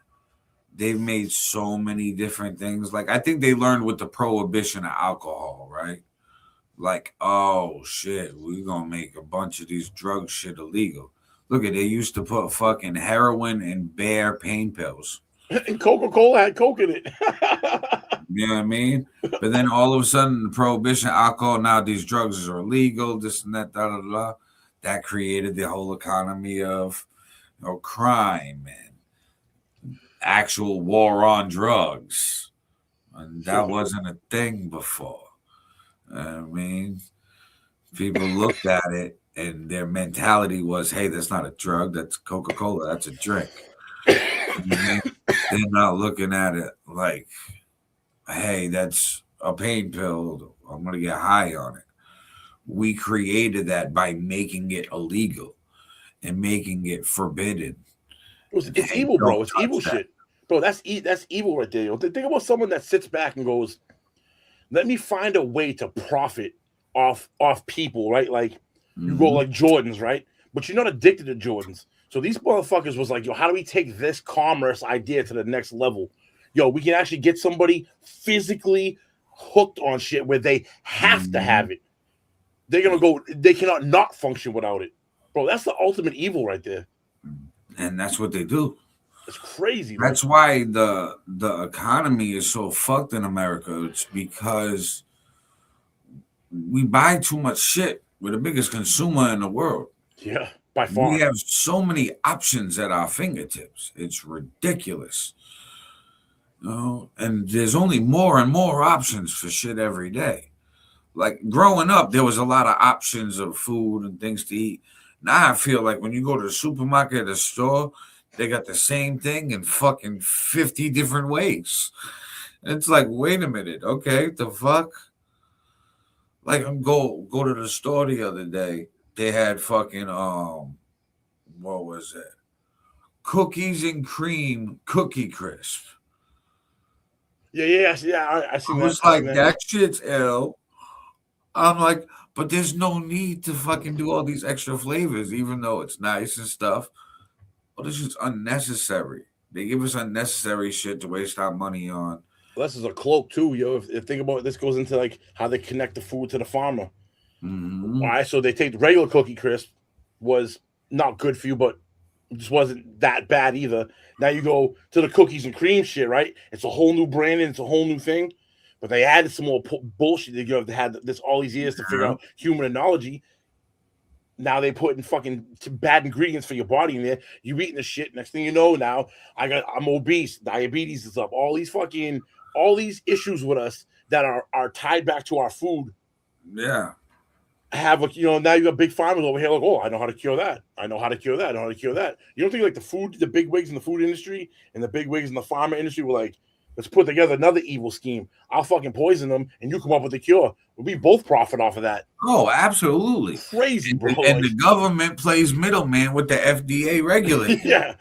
they've made so many different things. Like, I think they learned with the prohibition of alcohol, right? Like, oh shit, we're gonna make a bunch of these drug shit illegal. Look at, they used to put fucking heroin and bear pain pills. And Coca-Cola had Coke in it. You know what I mean? But then all of a sudden, the prohibition, alcohol, now these drugs are illegal, this and that, da da da. That created the whole economy of crime and actual war on drugs. And that wasn't a thing before. I mean, people looked at it and their mentality was, hey, that's not a drug, that's Coca-Cola, that's a drink. They're not looking at it like, hey, that's a pain pill, I'm going to get high on it. We created that by making it illegal and making it forbidden. It's evil, bro. It's evil shit. Bro, that's evil right there. Think about someone that sits back and goes, let me find a way to profit off people, right? Like, you go like Jordans, right? But you're not addicted to Jordans. So these motherfuckers was like, yo, how do we take this commerce idea to the next level? Yo, we can actually get somebody physically hooked on shit where they have to have it. They're going to go, they cannot not function without it. Bro, that's the ultimate evil right there. And that's what they do. It's crazy. That's why the economy is so fucked in America. It's because we buy too much shit. We're the biggest consumer in the world. Yeah, by far. We have so many options at our fingertips. It's ridiculous. And there's only more and more options for shit every day. Like, growing up, there was a lot of options of food and things to eat. Now I feel like when you go to the supermarket or the store, they got the same thing in fucking 50 different ways. It's like, wait a minute, okay, the fuck? Like, go to the store the other day. They had fucking what was it? Cookies and cream cookie crisp. Yeah. I see. I was like, that shit's ill. I'm like, but there's no need to fucking do all these extra flavors, even though it's nice and stuff. Well, this is unnecessary. They give us unnecessary shit to waste our money on. Well, this is a cloak too, yo. If think about it, this goes into like how they connect the food to the farmer. All right, so they take the regular cookie crisp, was not good for you, but It just wasn't that bad either. Now you go to the cookies and cream shit, right? It's a whole new brand and it's a whole new thing. But they added some more bullshit. They had this all these years to figure out human analogy. Now they putting fucking bad ingredients for your body in there. You eating the shit. Next thing you know, now I'm obese. Diabetes is up. All these issues with us that are tied back to our food. Yeah. Have now you got big farmers over here like, oh, I know how to cure that. I know how to cure that. I know how to cure that. You don't think like the big wigs in the food industry and the big wigs in the pharma industry were like, let's put together another evil scheme. I'll fucking poison them and you come up with a cure. We both profit off of that. Oh, absolutely. Crazy, bro. And the government plays middleman with the FDA regulator. Yeah.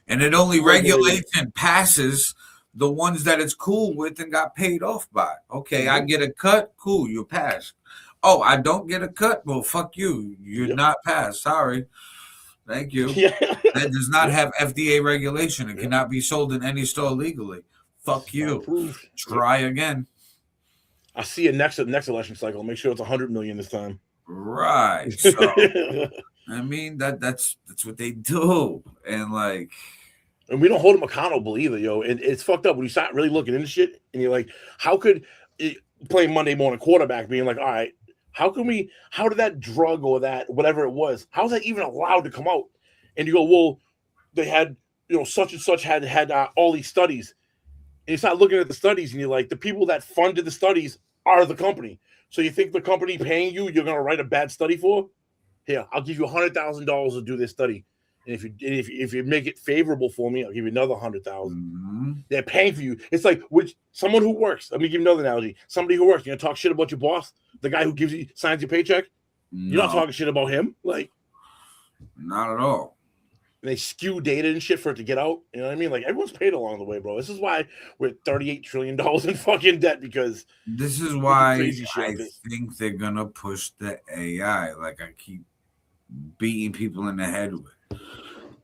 And it only regulates and passes the ones that it's cool with and got paid off by. Okay, I get a cut. Cool, you pass. Oh, I don't get a cut? Well, fuck you. You're not passed. Sorry. Thank you. That does not have FDA regulation. It cannot be sold in any store legally. Fuck you. Try again. I see a next election cycle. Make sure it's 100 million this time. Right. So, I mean, that's what they do. And like, and we don't hold them accountable either, yo. And it's fucked up when you start really looking into shit and you're like, how could playing Monday morning quarterback being like, all right, how did that drug or that whatever it was, how is that even allowed to come out? And you go, well, they had, such and such had all these studies. And you start looking at the studies and you're like, the people that funded the studies are the company. So you think the company paying you're going to write a bad study for? Here, I'll give you $100,000 to do this study. And if you make it favorable for me, I'll give you another $100,000. Mm-hmm. They're paying for you. It's like someone who works. Let me give you another analogy. Somebody who works. You're gonna talk shit about your boss, the guy who signs your paycheck. No. You're not talking shit about him. Like, not at all. They skew data and shit for it to get out. You know what I mean? Like everyone's paid along the way, bro. This is why we're $38 trillion in fucking debt because this is why I think they're gonna push the AI. Like I keep beating people in the head with.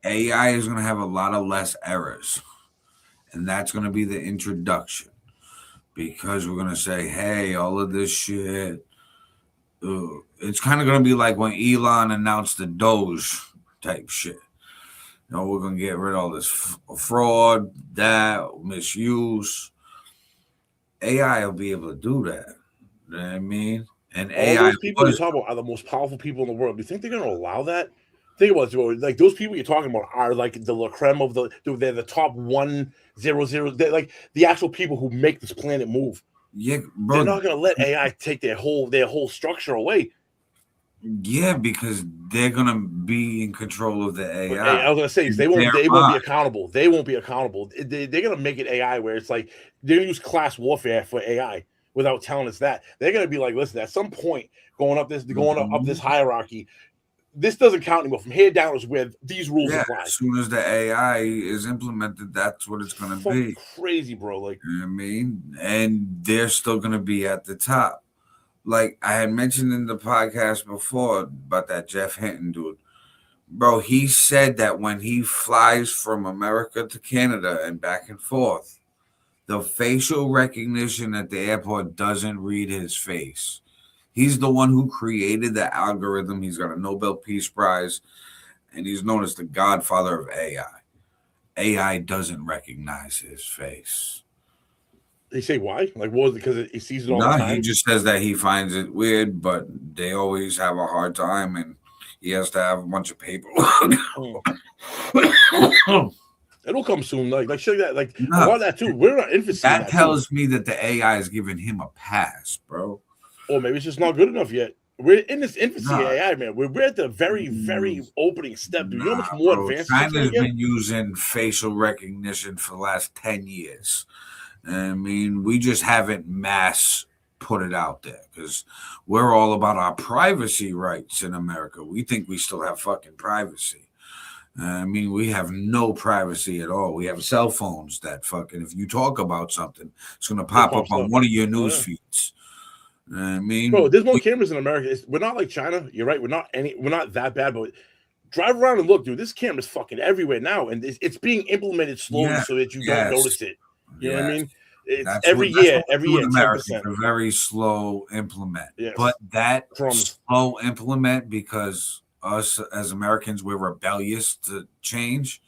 AI is going to have a lot of less errors, and that's going to be the introduction because we're going to say, hey, all of this shit, it's kind of going to be like when Elon announced the Doge type shit. We're going to get rid of all this fraud, that misuse. AI will be able to do that. You know what I mean? And all AI those people you talk about are the most powerful people in the world. Do you think they're going to allow that? Think about it, like those people you're talking about are like the creme of they're the top 100. They're like the actual people who make this planet move. Yeah, bro. They're not gonna let AI take their whole structure away. Yeah, because they're gonna be in control of the AI. I was gonna say they won't be accountable. They won't be accountable. They're gonna make it AI where it's like they're gonna use class warfare for AI without telling us that. They're gonna be like, listen, at some point going up this hierarchy. This doesn't count anymore. From here down is where these rules apply. As soon as the AI is implemented, that's what it's going to be. Crazy, bro. Like, you know what I mean? And they're still going to be at the top. Like I had mentioned in the podcast before about that Jeff Hinton dude. Bro, he said that when he flies from America to Canada and back and forth, the facial recognition at the airport doesn't read his face. He's the one who created the algorithm. He's got a Nobel Peace Prize, and he's known as the godfather of AI. AI doesn't recognize his face. They say why? Like, what was it? Because he sees it all the time? He just says that he finds it weird, but they always have a hard time, and he has to have a bunch of paperwork. It'll come soon. Like shit like that. Like, a lot of that, too. We're in our infancy. That tells me that the AI is giving him a pass, bro. Or maybe it's just not good enough yet. We're in this infancy AI, man. We're at the very, very opening step. Do you know how much more advanced? China's been using facial recognition for the last 10 years. I mean, we just haven't mass put it out there because we're all about our privacy rights in America. We think we still have fucking privacy. I mean, we have no privacy at all. We have cell phones that fucking, if you talk about something, it's going to pop up on one of your news feeds. I mean, bro, there's more cameras in America. We're not like China. You're right. We're not that bad, but drive around and look, dude. This camera's fucking everywhere now, and it's being implemented slowly so that you don't notice it. You know what I mean? It's every year, 10%. Very slow implement, but that slow implement because us as Americans, we're rebellious to change,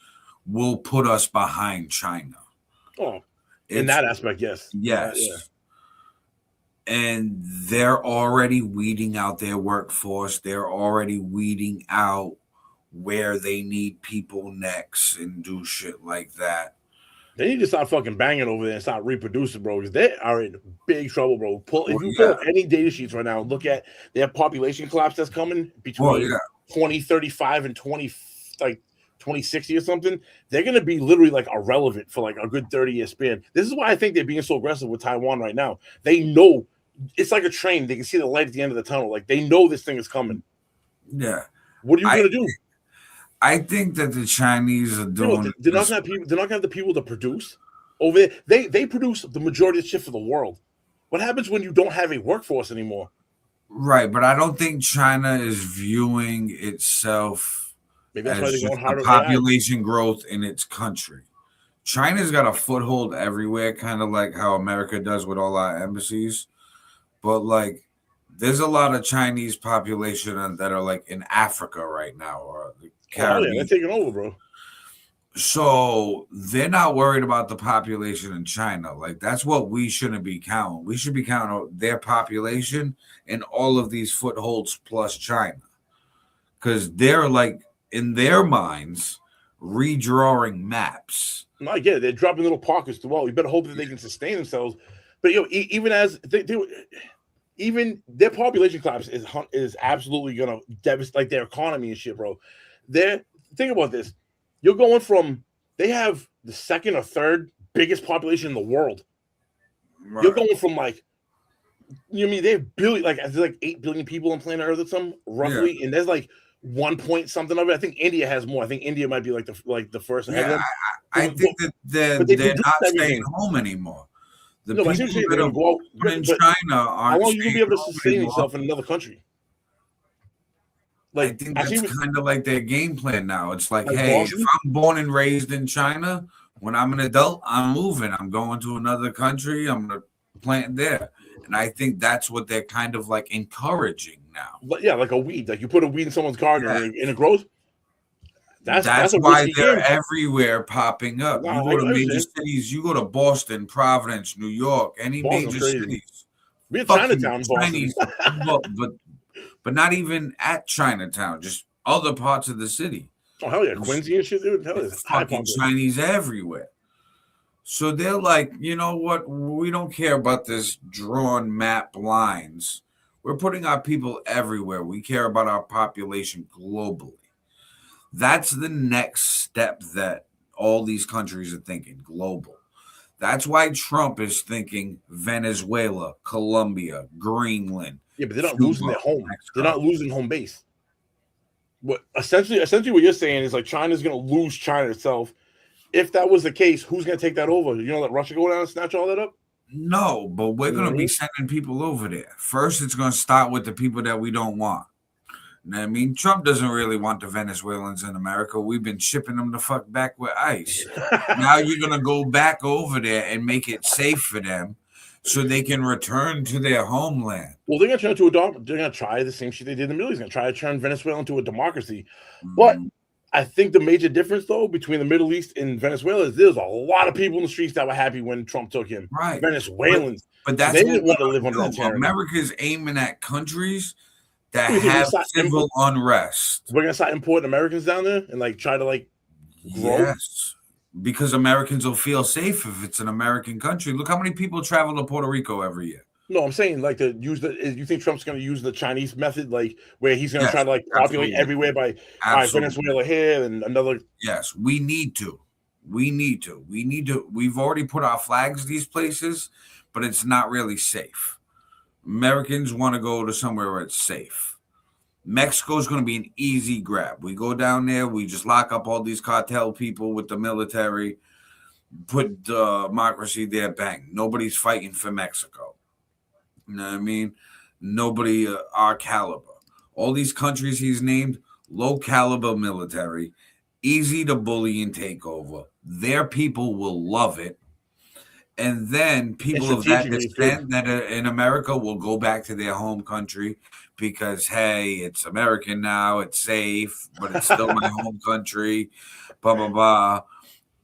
will put us behind China. Oh, in that aspect, yes. Yes. Yeah. And they're already weeding out their workforce. They're already weeding out where they need people next and do shit like that. They need to start fucking banging over there and start reproducing, bro, because they are in big trouble, bro. If you pull up any data sheets right now and look at their population collapse that's coming between 2035 and 2060 or something, they're going to be literally like irrelevant for like a good 30-year span. This is why I think they're being so aggressive with Taiwan right now. They know it's like a train. They can see the light at the end of the tunnel. Like they know this thing is coming. Yeah. What are you going to do? I think that the Chinese are doing. They're not going to have the people to produce over there. They produce the majority of shit for the world. What happens when you don't have a workforce anymore? Right, but I don't think China is viewing itself Maybe that's as why they're going harder a population growth in its country. China's got a foothold everywhere, kind of like how America does with all our embassies. But like, there's a lot of Chinese population that are like in Africa right now, or the Caribbean. They're taking over, bro. So they're not worried about the population in China. Like that's what we shouldn't be counting. We should be counting their population and all of these footholds plus China, because they're like in their minds redrawing maps. No, I get it. They're dropping little pockets to wall. You better hope that they can sustain themselves. But even as even their population collapse is absolutely gonna devastate like their economy and shit, bro. Think about this. You're going from they have the second or third biggest population in the world. Right. You're going from like they have there's like 8 billion people on planet Earth or something roughly, and there's like 1 point something of it. I think India has more. I think India might be like the first. Yeah, I think that they're not staying home anymore. The people that are born in China aren't. How long are you gonna be able to sustain yourself in another country? Like, I think that's kind of like their game plan now. It's like, hey, if I'm born and raised in China, when I'm an adult, I'm moving. I'm going to another country. I'm going to plant there. And I think that's what they're kind of like encouraging now. But yeah, like a weed. Like you put a weed in someone's garden and it grows. That's why they're everywhere popping up. You go to major cities. You go to Boston, Providence, New York, any major cities. We have Chinatown, Chinese, but not even at Chinatown, just other parts of the city. Oh, hell yeah. Quincy and shit, dude. Hell yeah. Fucking Chinese everywhere. So they're like, you know what? We don't care about this drawn map lines. We're putting our people everywhere. We care about our population globally. That's the next step that all these countries are thinking, global. That's why Trump is thinking Venezuela, Colombia, Greenland. Yeah, but they're not losing their home. They're not losing home base. What essentially what you're saying is like China's going to lose China itself. If that was the case, who's going to take that over? You know, let Russia go down and snatch all that up? No, but we're going to be sending people over there. First, it's going to start with the people that we don't want. You know what I mean? Trump doesn't really want the Venezuelans in America. We've been shipping them the fuck back with ICE. Now you're going to go back over there and make it safe for them so they can return to their homeland. Well, they're going to try the same shit they did in the Middle East. They're going to try to turn Venezuela into a democracy. But I think the major difference, though, between the Middle East and Venezuela is there's a lot of people in the streets that were happy when Trump took him. Right. Venezuelans. But that's they didn't want to live under that tyranny. America's aiming at countries that have civil unrest. We're going to start importing Americans down there and like try to like grow? Yes. Because Americans will feel safe if it's an American country. Look how many people travel to Puerto Rico every year. No, I'm saying like to use you think Trump's going to use the Chinese method, like where he's going to try to like populate everywhere by Venezuela here and another. Yes, we need to. We've already put our flags these places, but it's not really safe. Americans want to go to somewhere where it's safe. Mexico's going to be an easy grab. We go down there, we just lock up all these cartel people with the military, put democracy there, bang. Nobody's fighting for Mexico. You know what I mean? Nobody our caliber. All these countries he's named, low caliber military, easy to bully and take over. Their people will love it. And then people of that descent that are in America will go back to their home country because, hey, it's American now, it's safe, but it's still my home country, blah, blah, blah.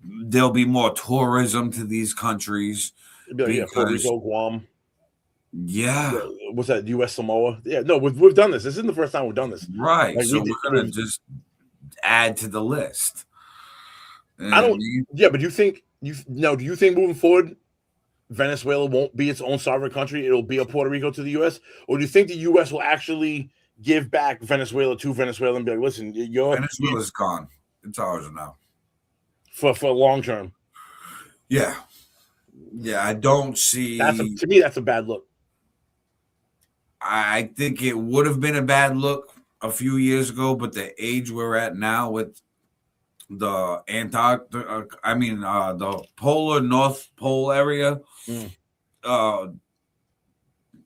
There'll be more tourism to these countries. Puerto Rico, Guam. Yeah. What's that? U.S. Samoa. Yeah, no, we've done this. This isn't the first time we've done this. Right. Like so we're going to just add to the list. I don't. Yeah, but do you think moving forward, Venezuela won't be its own sovereign country? It'll be a Puerto Rico to the U.S. Or do you think the U.S. will actually give back Venezuela to Venezuela and be like, listen, Venezuela's gone. It's ours now. For long term. Yeah. Yeah, I don't see. To me, that's a bad look. I think it would have been a bad look a few years ago, but the age we're at now with the the polar North Pole area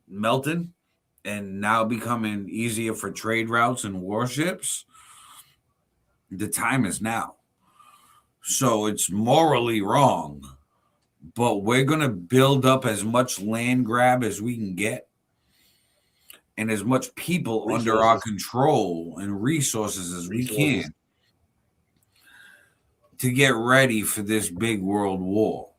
melting and now becoming easier for trade routes and warships, the time is now. So it's morally wrong, but we're going to build up as much land grab as we can get and as much people under our control and resources as we can to get ready for this big world war.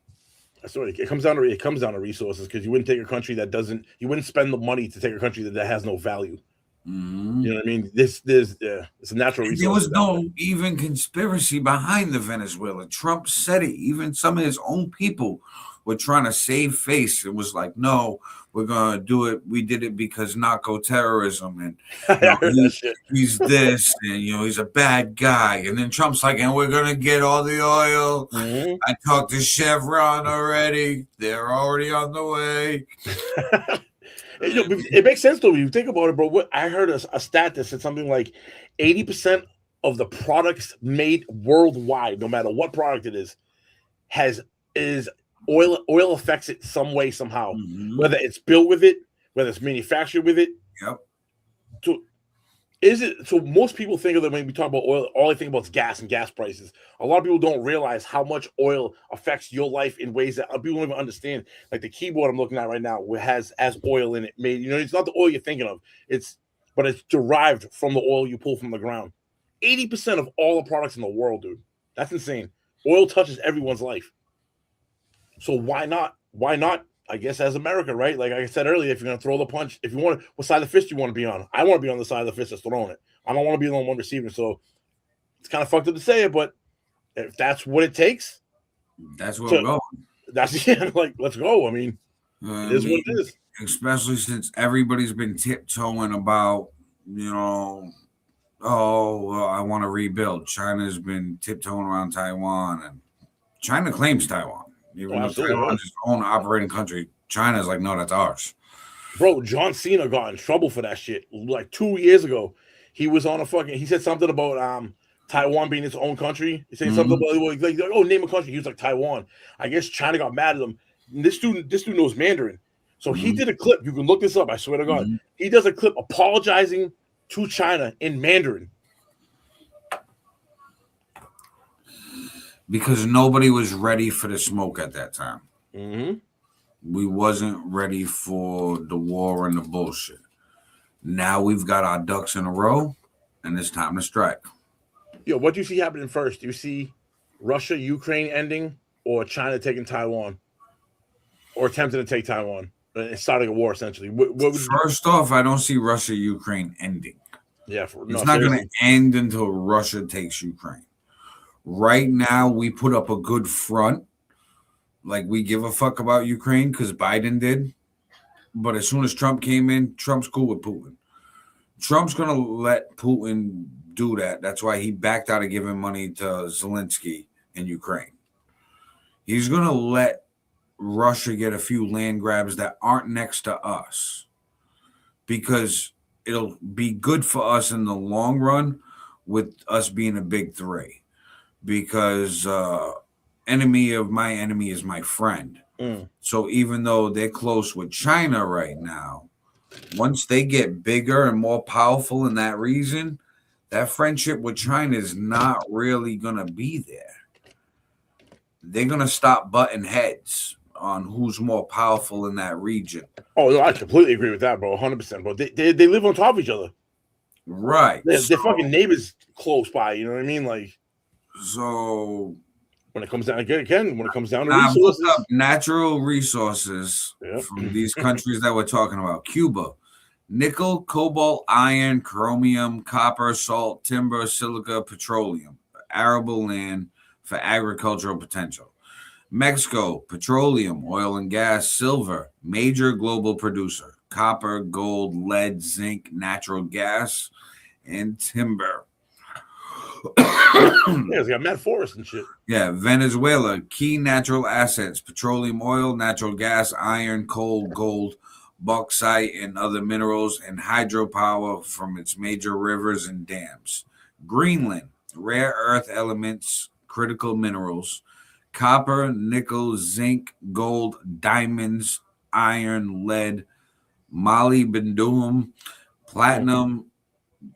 That's right. It comes down to resources, because you wouldn't take a country you wouldn't spend the money to take a country that has no value. Mm-hmm. You know what I mean? It's a natural resource. There was no even conspiracy behind the Venezuela. Trump said it. Even some of his own people were trying to save face. It was like, no, we're going to do it. We did it because narco terrorism. And he's this, and, he's a bad guy. And then Trump's like, and we're going to get all the oil. Mm-hmm. I talked to Chevron already. They're already on the way. It makes sense, though, when you think about it, bro. I heard a stat that said something like 80% of the products made worldwide, no matter what product it is oil affects it some way, somehow. Mm-hmm. Whether it's built with it, whether it's manufactured with it. Yep. So most people think of it when we talk about oil, all they think about is gas and gas prices. A lot of people don't realize how much oil affects your life in ways that people don't even understand. Like the keyboard I'm looking at right now has oil in it. Made, it's not the oil you're thinking of. But it's derived from the oil you pull from the ground. 80% of all the products in the world, dude. That's insane. Oil touches everyone's life. So why not? Why not? I guess as America, right? Like I said earlier, if you're going to throw the punch, if you want to, what side of the fist you want to be on? I want to be on the side of the fist that's throwing it. I don't want to be the only one receiving. So it's kind of fucked up to say it, but if that's what it takes, that's where we're going. Let's go. I mean, it is what it is. Especially since everybody's been tiptoeing about, I want to rebuild. China's been tiptoeing around Taiwan, and China claims Taiwan. Even though Taiwan's its own operating country, China's like, no, that's ours. Bro, John Cena got in trouble for that shit. Like 2 years ago, he was on he said something about Taiwan being its own country. He said something about, name a country. He was like, Taiwan. I guess China got mad at him. And this dude knows Mandarin. So he did a clip. You can look this up. I swear to God. He does a clip apologizing to China in Mandarin. Because nobody was ready for the smoke at that time. Mm-hmm. We wasn't ready for the war and the bullshit. Now we've got our ducks in a row, and it's time to strike. Yo, what do you see happening first? Do you see Russia, Ukraine ending, or China taking Taiwan? Or attempting to take Taiwan? And starting a war, essentially. First off, I don't see Russia, Ukraine ending. Yeah. It's not going to end until Russia takes Ukraine. Right now, we put up a good front. Like, we give a fuck about Ukraine because Biden did. But as soon as Trump came in, Trump's cool with Putin. Trump's going to let Putin do that. That's why he backed out of giving money to Zelensky in Ukraine. He's going to let Russia get a few land grabs that aren't next to us because it'll be good for us in the long run with us being a big three. Because enemy of my enemy is my friend. So even though they're close with China right now, once they get bigger and more powerful in that region, that friendship with China is not really going to be there. They're going to stop butting heads. on who's more powerful in that region. Oh no, I completely agree with that, bro. 100%, bro. They live on top of each other. Right. They're fucking neighbors close by. You know what I mean? Like, so when it comes down again, when it comes down to I looked resources, up natural resources from these countries that we're talking about. Cuba, nickel, cobalt, iron, chromium, copper, salt, timber, silica, petroleum, arable land for agricultural potential. Mexico, petroleum, oil and gas, silver, major global producer, copper, gold, lead, zinc, natural gas, and timber. yeah, it's got mad forests and shit. Yeah, Venezuela, key natural assets, petroleum, oil, natural gas, iron, coal, gold, bauxite, and other minerals, and hydropower from its major rivers and dams. Greenland, rare earth elements, critical minerals, copper, nickel, zinc, gold, diamonds, iron, lead, molybdenum, platinum,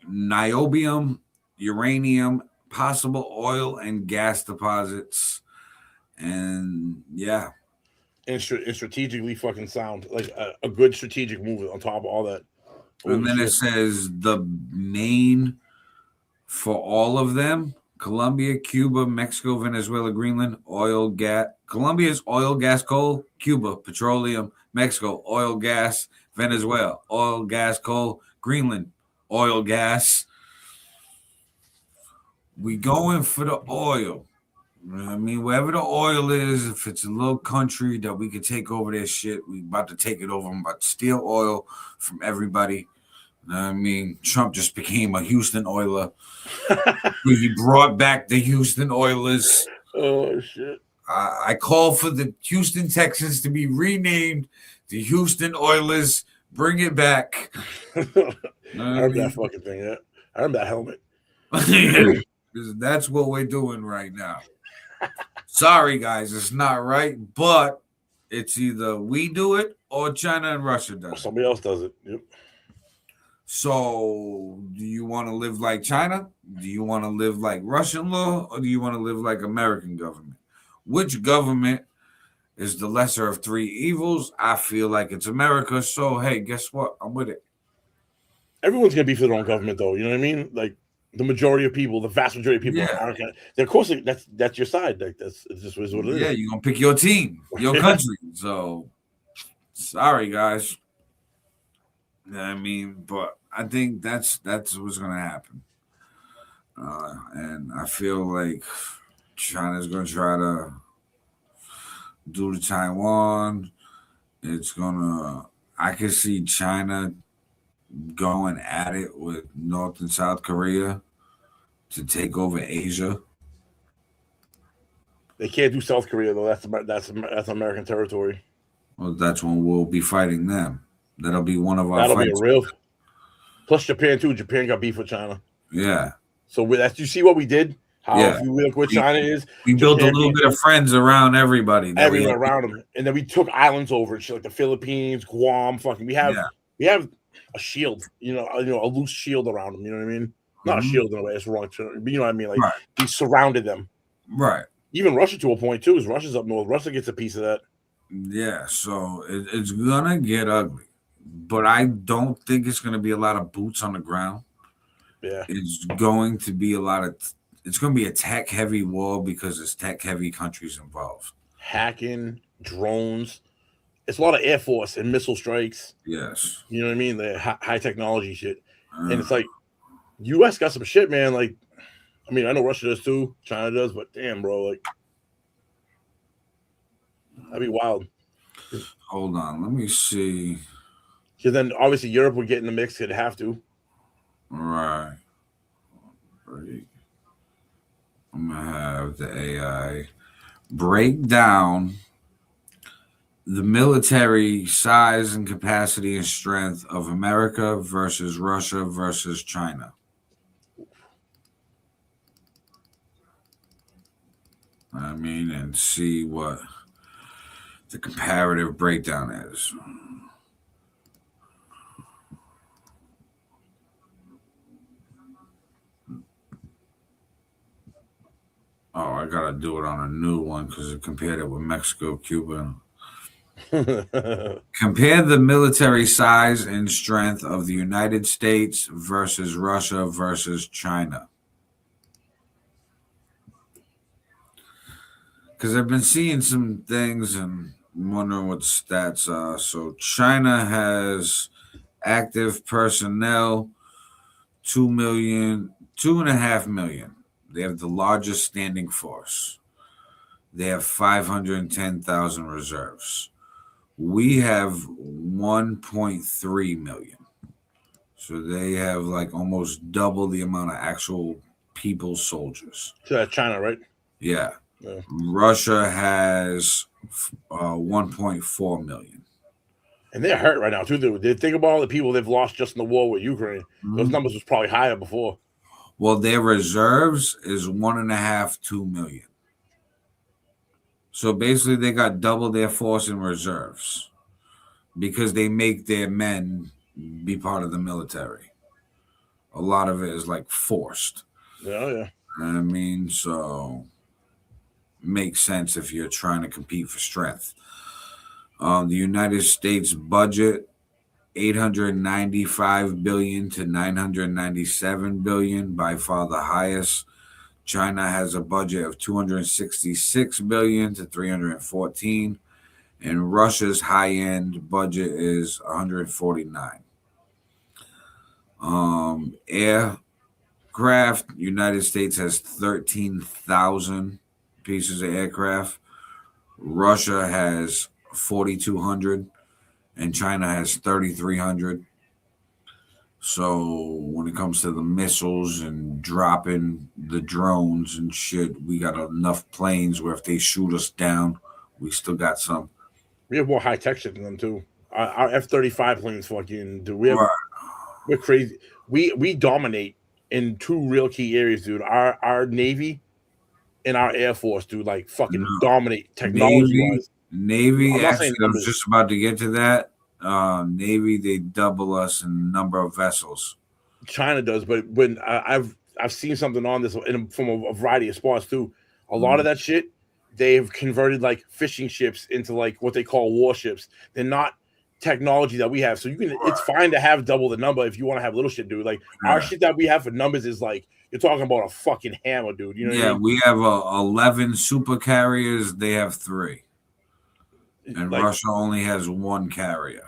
niobium, uranium, possible oil and gas deposits. And yeah. And strategically fucking sound. Like a good strategic move on top of all that. And then it says the main for all of them: Colombia, Cuba, Mexico, Venezuela, Greenland, oil, gas. Colombia's oil, gas, coal. Cuba, petroleum. Mexico, oil, gas. Venezuela, oil, gas, coal. Greenland, oil, gas. We going for the oil. You know what I mean, wherever the oil is, if it's a little country that we could take over their shit, we about to take it over. I'm about to steal oil from everybody. You know what I mean? Trump just became a Houston Oiler. He brought back the Houston Oilers. Oh, shit. I call for the Houston Texans to be renamed the Houston Oilers. Bring it back. I remember that fucking thing, yeah. I remember that helmet. That's what we're doing right now. Sorry, guys, it's not right, but it's either we do it or China and Russia does it. Somebody else does it. Yep. So, do you want to live like China? Do you want to live like Russian law? Or do you want to live like American government? Which government is the lesser of three evils? I feel like it's America. So, hey, guess what? I'm with it. Everyone's going to be for their own government, though. You know what I mean? Like, the majority of people, the vast majority of people aren't going to. Of course, that's your side. Like, that's just what it is. Yeah, you're going to pick your team, your country. So, sorry, guys. I mean, but I think that's what's going to happen. And I feel like China's going to try to do the Taiwan. It's going to, I can see China going at it with North and South Korea to take over Asia. They can't do South Korea, though. That's American territory. Well, that's when we'll be fighting them. That'll be one of our That'll fights. be a real. Plus Japan too. Japan got beef with China. Yeah. So you see what we did? How if you look where China is, we built a little bit of friends around everybody. Everyone around them, and then we took islands over, like the Philippines, Guam. Fucking, we have a shield. You know, a loose shield around them. You know what I mean? Not a shield in a way. It's wrong. But you know what I mean? Like we surrounded them. Right. Even Russia to a point too. Is Russia's up north. Russia gets a piece of that. Yeah. So it's gonna get ugly. But I don't think it's going to be a lot of boots on the ground. Yeah. It's going to be it's going to be a tech-heavy war because it's tech-heavy countries involved. Hacking, drones. It's a lot of Air Force and missile strikes. Yes. You know what I mean? The high technology shit. And it's like, U.S. got some shit, man. Like, I mean, I know Russia does too. China does. But damn, bro. Like, that'd be wild. Hold on. Let me see. Because then obviously Europe would get in the mix. They'd have to. Right. I'm going to have the AI break down the military size and capacity and strength of America versus Russia versus China. I mean, and see what the comparative breakdown is. Oh, I gotta do it on a new one because it compared it with Mexico, Cuba. Compare the military size and strength of the United States versus Russia versus China. Because I've been seeing some things and wondering what the stats are. So China has active personnel 2.5 million. They have the largest standing force. They have 510,000 reserves. We have 1.3 million. So they have like almost double the amount of actual people, soldiers. So that's China, right? Yeah. Russia has 1.4 million. And they're hurt right now, too. They think about all the people they've lost just in the war with Ukraine. Those numbers was probably higher before. Well, their reserves is 1.5, 2 million. So basically, they got double their force in reserves because they make their men be part of the military. A lot of it is like forced. Yeah. I mean, so makes sense if you're trying to compete for strength. The United States budget, 895 billion to 997 billion, by far the highest. China has a budget of 266 billion to 314, and Russia's high-end budget is 149. Aircraft, United States has 13,000 pieces of aircraft. Russia has 4,200, and China has 3,300. So when it comes to the missiles and dropping the drones and shit, we got enough planes where if they shoot us down, we still got some. We have more high tech shit than them too. Our F-35 planes fucking dude. We're crazy. We dominate in two real key areas, dude. Our Navy and our Air Force, dude, like fucking dominate technology wise. Navy, actually, I was just about to get to that. Navy, they double us in number of vessels. China does, but when I've seen something on this from a variety of spots too. A lot of that shit, they've converted like fishing ships into like what they call warships. They're not technology that we have, so it's fine to have double the number if you want to have little shit, dude. Like our shit that we have for numbers is like you're talking about a fucking hammer, dude. You know? Yeah, what I mean? We have 11 super carriers. They have 3. And like, Russia only has 1 carrier.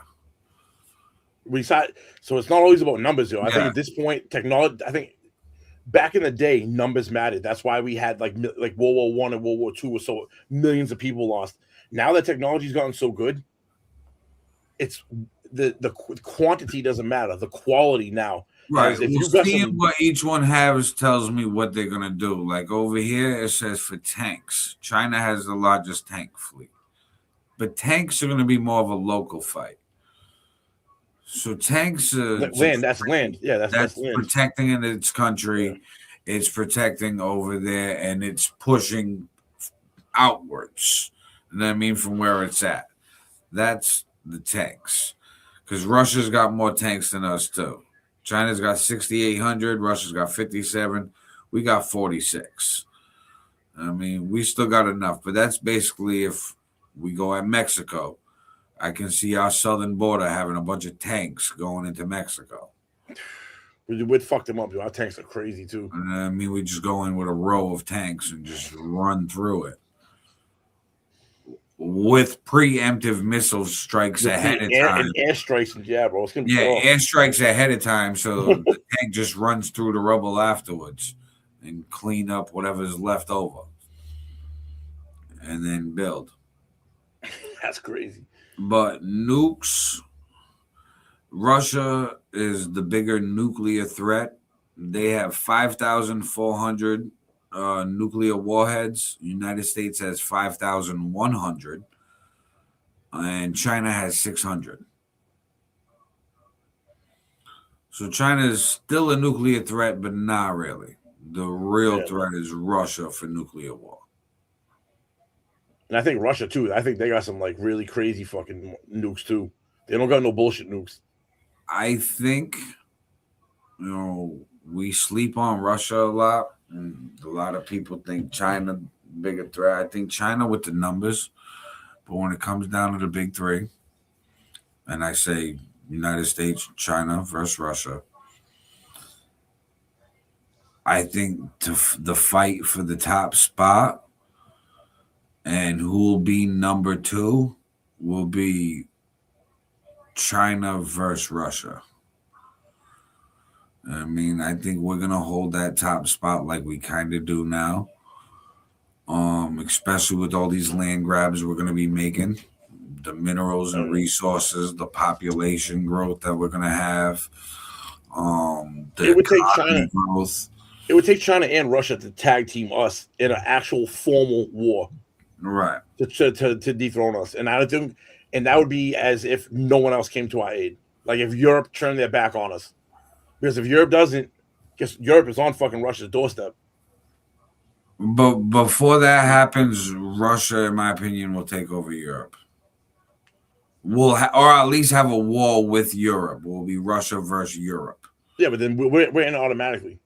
So it's not always about numbers, though. I think at this point, technology. I think back in the day, numbers mattered. That's why we had like World War I and World War II was so millions of people lost. Now that technology's gotten so good, it's the quantity doesn't matter. The quality now. Right. Seeing what each one has tells me what they're gonna do. Like over here, it says for tanks, China has the largest tank fleet. But tanks are going to be more of a local fight. So tanks, land. That's land. Yeah, that's land. Protecting in its country. Yeah. It's protecting over there, and it's pushing outwards. You know what I mean? From where it's at. That's the tanks. Because Russia's got more tanks than us too. China's got 6,800. Russia's got 57. We got 46. I mean, we still got enough, but that's basically if we go at Mexico. I can see our southern border having a bunch of tanks going into Mexico. We'd fuck them up, dude. Our tanks are crazy too. I mean, we just go in with a row of tanks and just run through it with preemptive missile strikes ahead of time. And airstrikes, bro. It's gonna be airstrikes ahead of time, so the tank just runs through the rubble afterwards and clean up whatever's left over, and then build. That's crazy. But nukes, Russia is the bigger nuclear threat. They have 5,400 nuclear warheads. The United States has 5,100. And China has 600. So China is still a nuclear threat, but not really. The real threat is Russia for nuclear war. And I think Russia too. I think they got some like really crazy fucking nukes too. They don't got no bullshit nukes. I think, we sleep on Russia a lot. And a lot of people think China bigger threat. I think China with the numbers, But when it comes down to the big three, and I say United States, China versus Russia, I think the fight for the top spot and who will be number two will be China versus Russia. I mean, I think we're gonna hold that top spot like we kind of do now. Especially with all these land grabs we're gonna be making, the minerals and resources, the population growth that we're gonna have. It would take China growth. It would take China and Russia to tag team us in an actual formal war, right? To dethrone us, and I think, and that would be as if no one else came to our aid. Like if Europe turned their back on us, because if Europe doesn't, because Europe is on fucking Russia's doorstep. But before that happens, Russia, in my opinion, will take over Europe. Or at least have a war with Europe. Will be Russia versus Europe. Yeah, but then we're in automatically.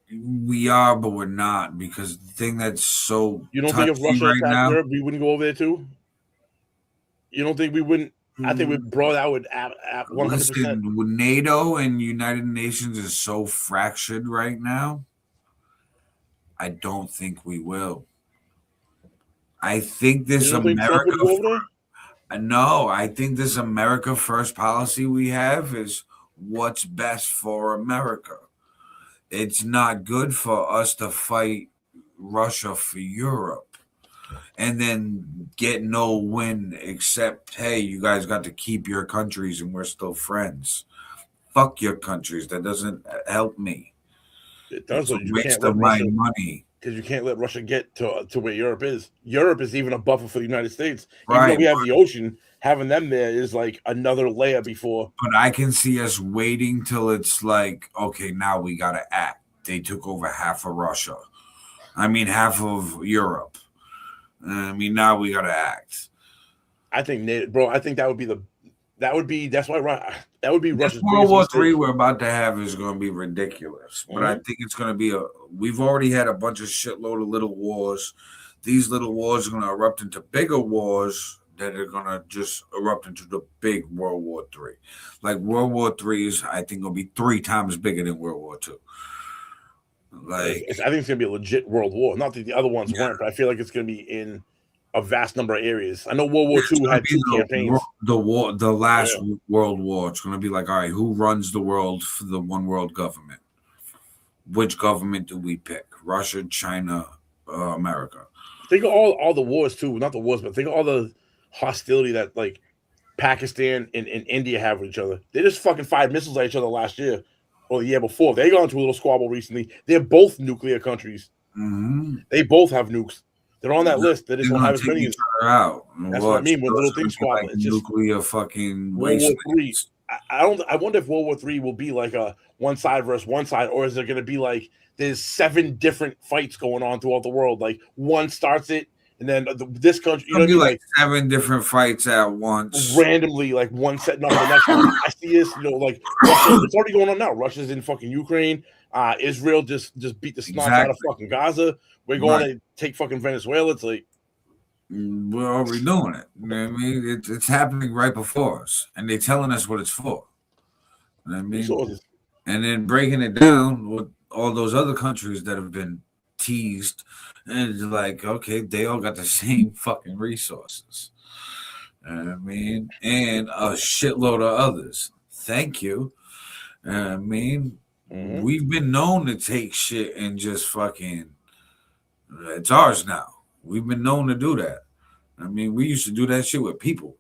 We are, but we're not, because the thing that's so you don't think if Russia attacked Europe, we wouldn't go over there too? You don't think we wouldn't? I think we brought out with 100%. Listen, NATO and United Nations is so fractured right now. I don't think we will. I think this America. No, I think this America First policy we have is what's best for America. It's not good for us to fight Russia for Europe and then get no win except, hey, you guys got to keep your countries and we're still friends. Fuck your countries. That doesn't help me. It does. It's a waste of my money. Because you can't let Russia get to where Europe is. Europe is even a buffer for the United States. Right. Even though we have the ocean, having them there is like another layer before. But I can see us waiting till it's like, okay, now we got to act. They took over half of Russia. I mean, half of Europe. I mean, now we got to act. I think, bro, I think that's why that would be Russia's World War III we're about to have is going to be ridiculous. But I think it's going to be we've already had a bunch of shitload of little wars. These little wars are going to erupt into bigger wars that are going to just erupt into the big World War III. Like World War III is, I think, going to be 3 times bigger than World War II. Like, I think it's going to be a legit world war. Not that the other ones weren't, but I feel like it's going to be in a vast number of areas. I know World War II had 2 campaigns. The last World War. It's going to be like, all right, who runs the world for the one world government? Which government do we pick? Russia, China, America. Think of all the wars too. Not the wars, but think of all the hostility that like Pakistan and India have with each other. They just fucking fired missiles at each other last year or the year before. They got into a little squabble recently. They're both nuclear countries. Mm-hmm. They both have nukes. They're on that list. They just don't have as many. Out. That's what I mean with little things squabbling. Like it's nuclear fucking World War III. I wonder if World War III will be like a one side versus one side, or is there going to be like there's 7 different fights going on throughout the world? Like one starts it, and then this country, you know, like 7 different fights at once, randomly, like one setting up the next one. I see this, like Russia, it's already going on now. Russia's in fucking Ukraine. Israel just beat the snot out of fucking Gaza. We're going to take fucking Venezuela. It's like we're already doing it. You know what I mean? It's happening right before us, and they're telling us what it's for. You know what I mean? And then breaking it down with all those other countries that have been teased, and it's like, okay, they all got the same fucking resources. You know what I mean? And a shitload of others. Thank you. You know what I mean? Mm-hmm. We've been known to take shit and just fucking, it's ours now. We've been known to do that. I mean, we used to do that shit with people.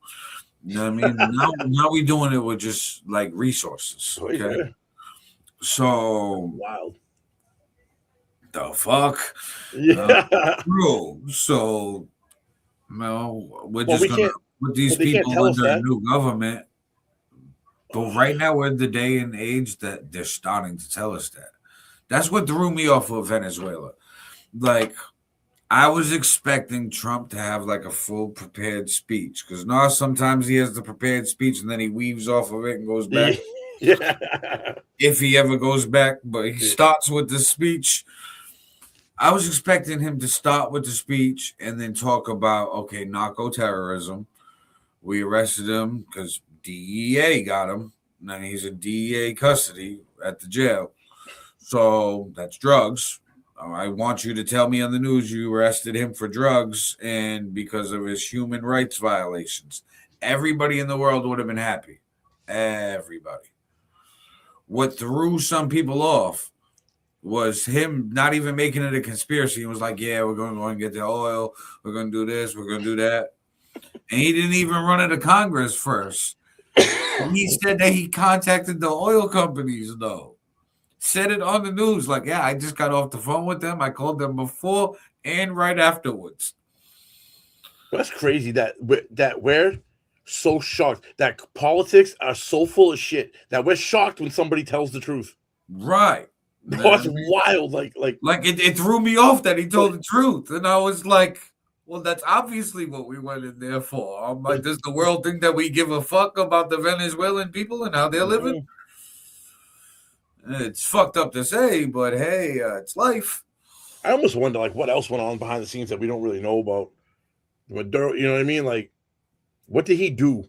You know what I mean? now we doing it with just like resources. Okay. Oh, yeah. So wild. The fuck? Yeah. Bro. So we're just gonna put these people under a new government. But right now we're in the day and age that they're starting to tell us that. That's what threw me off of Venezuela. Like, I was expecting Trump to have like a full prepared speech, because now sometimes he has the prepared speech and then he weaves off of it and goes back. Yeah. If he ever goes back, but he starts with the speech. I was expecting him to start with the speech and then talk about, okay, narco terrorism. We arrested him because DEA got him. And he's in DEA custody at the jail. So that's drugs. I want you to tell me on the news you arrested him for drugs and because of his human rights violations. Everybody in the world would have been happy. Everybody. What threw some people off was him not even making it a conspiracy. He was like, yeah, we're going to go and get the oil. We're going to do this. We're going to do that. And he didn't even run it to Congress first. He said that he contacted the oil companies, though. Said it on the news, like, yeah, I just got off the phone with them. I called them before and right afterwards. That's crazy that we're so shocked that politics are so full of shit that we're shocked when somebody tells the truth. Right. That's wild. Like it threw me off that he told the truth. And I was like, well, that's obviously what we went in there for. I'm like, does the world think that we give a fuck about the Venezuelan people and how they're living? It's fucked up to say, but hey, it's life. I almost wonder, like, what else went on behind the scenes that we don't really know about. You know what I mean? Like, what did he do?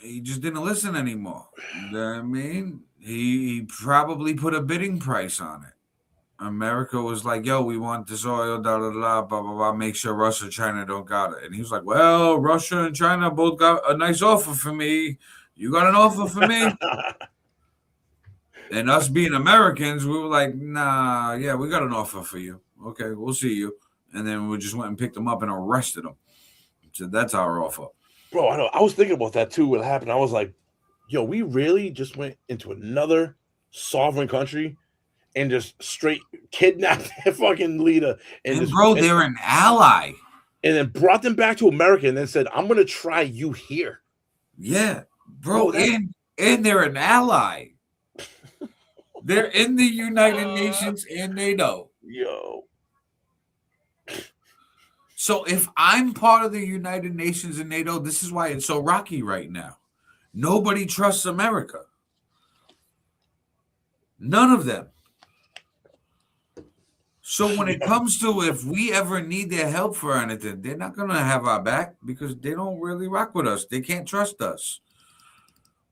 He just didn't listen anymore. You know what I mean? He probably put a bidding price on it. America was like, yo, we want this oil, da da da, blah, blah, blah. Make sure Russia and China don't got it. And he was like, well, Russia and China both got a nice offer for me. You got an offer for me? And us being Americans, we were like, nah, yeah, we got an offer for you. Okay, we'll see you. And then we just went and picked them up and arrested them. So that's our offer. Bro, I know. I was thinking about that too. What happened? I was like, yo, we really just went into another sovereign country and just straight kidnapped their fucking leader. And bro, they're an ally. And then brought them back to America and then said, I'm going to try you here. Yeah, bro. And they're an ally. They're in the United Nations and NATO. Yo. So if I'm part of the United Nations and NATO, this is why it's so rocky right now. Nobody trusts America. None of them. So when it comes to if we ever need their help for anything, they're not going to have our back because they don't really rock with us. They can't trust us.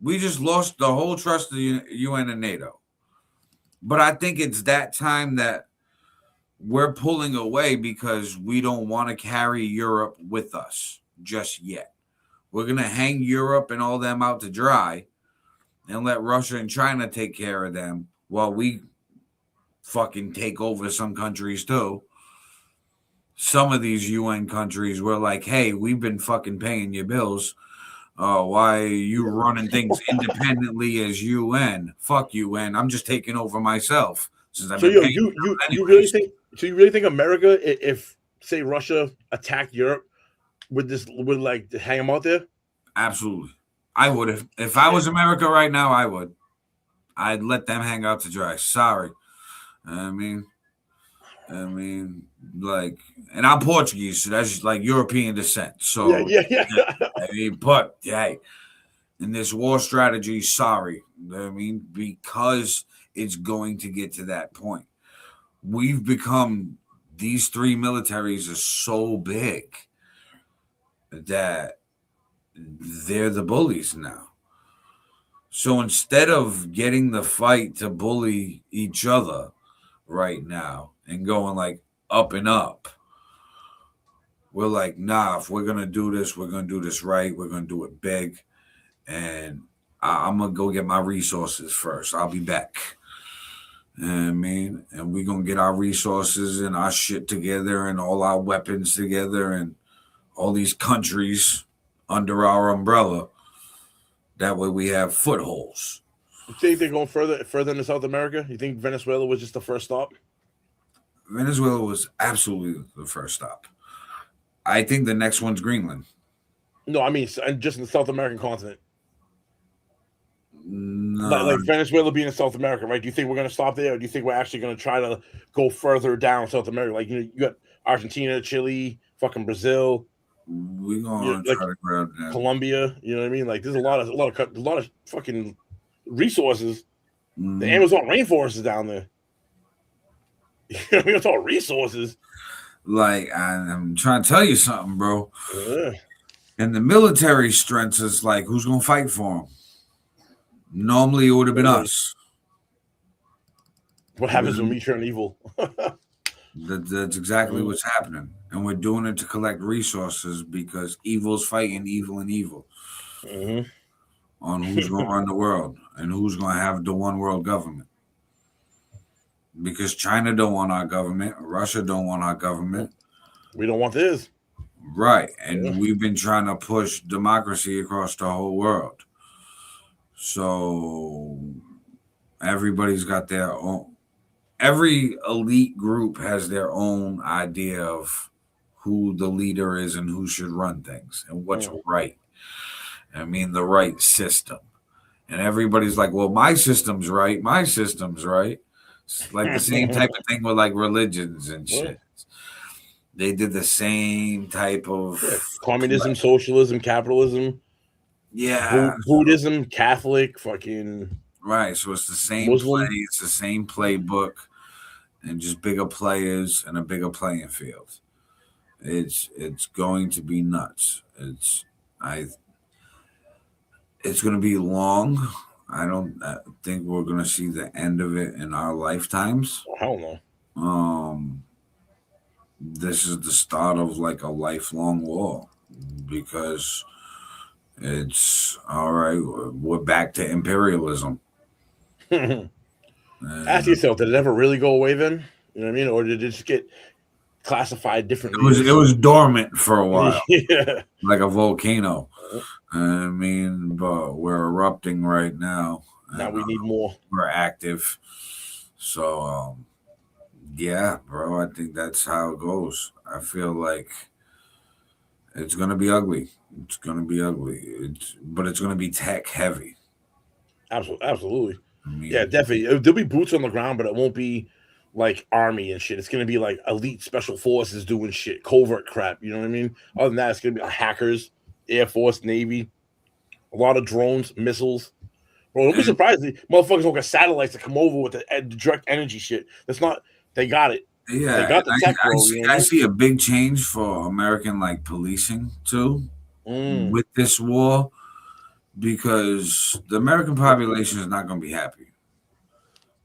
We just lost the whole trust of the UN and NATO. But I think it's that time that we're pulling away because we don't want to carry Europe with us just yet. We're going to hang Europe and all them out to dry and let Russia and China take care of them while we fucking take over some countries too. Some of these UN countries were like, hey, we've been fucking paying your bills. Why are you running things independently as UN? Fuck UN. I'm just taking over myself. Since I've been you really think? So you really think America, if say Russia attacked Europe, would like hang them out there? Absolutely, I would. If I was America right now, I would. I'd let them hang out to dry. Sorry, I mean, like, and I'm Portuguese, so that's just like European descent. So yeah. I mean, but hey, in this war strategy, sorry, I mean, because it's going to get to that point. We've become, these three militaries are so big that they're the bullies now. So instead of getting the fight to bully each other right now and going like up and up, we're like, nah, if we're going to do this, we're going to do this right. We're going to do it big. And I'm going to go get my resources first. I'll be back. You know what I mean? And we're going to get our resources and our shit together and all our weapons together and all these countries under our umbrella. That way we have footholds. You think they're going further into South America? You think Venezuela was just the first stop? Venezuela was absolutely the first stop. I think the next one's Greenland. No, I mean just in the South American continent. No. Like Venezuela being in South America, right? Do you think we're going to stop there, or do you think we're actually going to try to go further down South America? Like, you got Argentina, Chile, fucking Brazil. We're going to try to grab that. Colombia. You know what I mean? Like, there's a lot of fucking resources. The Amazon rainforest is down there. We don't talk resources. Like I'm trying to tell you something, bro. Yeah. And the military strength is like, who's gonna fight for them? Normally, it would have been us. What happens when we turn evil? That's exactly what's happening, and we're doing it to collect resources because evil's fighting evil and evil on who's going to run the world and who's going to have the one world government. Because China don't want our government, Russia don't want our government. We don't want this. Right, and we've been trying to push democracy across the whole world. So everybody's got their own. Every elite group has their own idea of who the leader is and who should run things and what's right. I mean, the right system. And everybody's like, well, my system's right. My system's right. It's like the same type of thing with like religions and shit. They did the same type of communism, socialism, capitalism. Yeah. Buddhism, Catholic, fucking. Right. So it's the same Muslim. play. It's the same playbook. And just bigger players and a bigger playing field. It's going to be nuts. It's going to be long. I don't think we're going to see the end of it in our lifetimes. Oh, hell no. This is the start of like a lifelong war because it's all right. We're back to imperialism. Ask yourself, did it ever really go away then? You know what I mean? Or did it just get classified differently? It was dormant for a while. Yeah. Like a volcano. I mean, but we're erupting right now. Now we need more. We're active. So, yeah, bro, I think that's how it goes. I feel like it's going to be ugly. It's going to be ugly. But it's going to be tech heavy. Absolutely. I mean, yeah, definitely. There'll be boots on the ground, but it won't be like army and shit. It's going to be like elite special forces doing shit, covert crap. You know what I mean? Other than that, it's going to be hackers, Air Force, Navy, a lot of drones, missiles. Bro, don't be surprised. Motherfuckers don't got satellites to come over with the direct energy shit. That's not, they got it. Yeah, they got the tech, bro. I see a big change for American like policing too with this war. Because the American population is not going to be happy.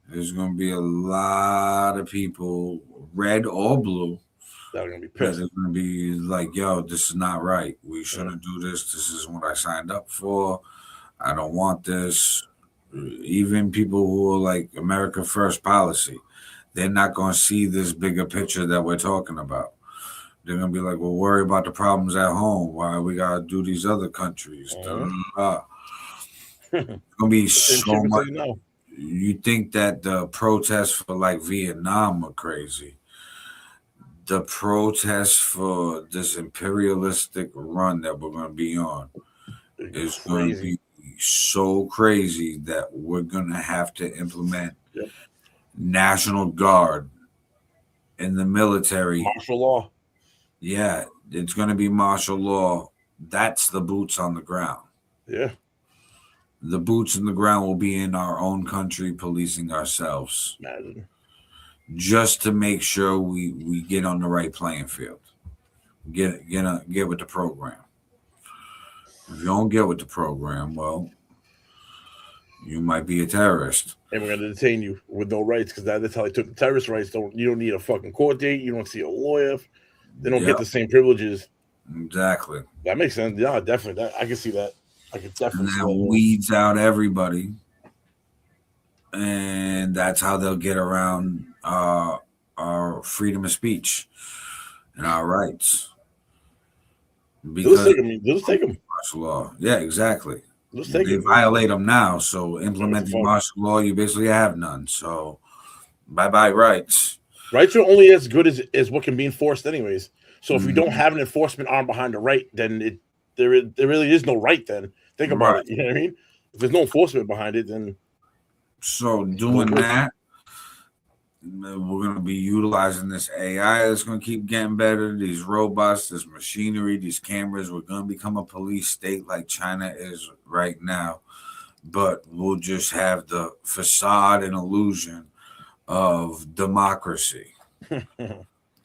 There's going to be a lot of people, red or blue, that are going to be pissed. They're going to be like, yo, this is not right. We shouldn't do this. This is what I signed up for. I don't want this. Even people who are like America First policy, they're not going to see this bigger picture that we're talking about. They're going to be like, well, worry about the problems at home. Why we got to do these other countries? It's going to be so much. You think that the protests for like Vietnam are crazy. The protests for this imperialistic run that we're going to be on is going to be so crazy that we're going to have to implement National Guard in the military. Martial law. Yeah, it's going to be martial law. That's the boots on the ground. Yeah. The boots on the ground will be in our own country, policing ourselves. Imagine. Just to make sure we get on the right playing field. Get with the program. If you don't get with the program, well, you might be a terrorist. And we're going to detain you with no rights because that's how they took the terrorist rights. You don't need a fucking court date. You don't see a lawyer. They don't get the same privileges. Exactly. That makes sense. Yeah, definitely. I can see that. I can definitely see that. And that weeds out everybody. And that's how they'll get around our freedom of speech and our rights. Because they'll take them. Martial law. Yeah, exactly. They violate them now. So implementing martial law, you basically have none. So bye-bye rights. Rights are only as good as what can be enforced anyways. So if we don't have an enforcement arm behind the right, then there really is no right then. Think about it. You know what I mean? If there's no enforcement behind it, then... So doing that, we're going to be utilizing this AI that's going to keep getting better. These robots, this machinery, these cameras. We're going to become a police state like China is right now. But we'll just have the facade and illusion of democracy.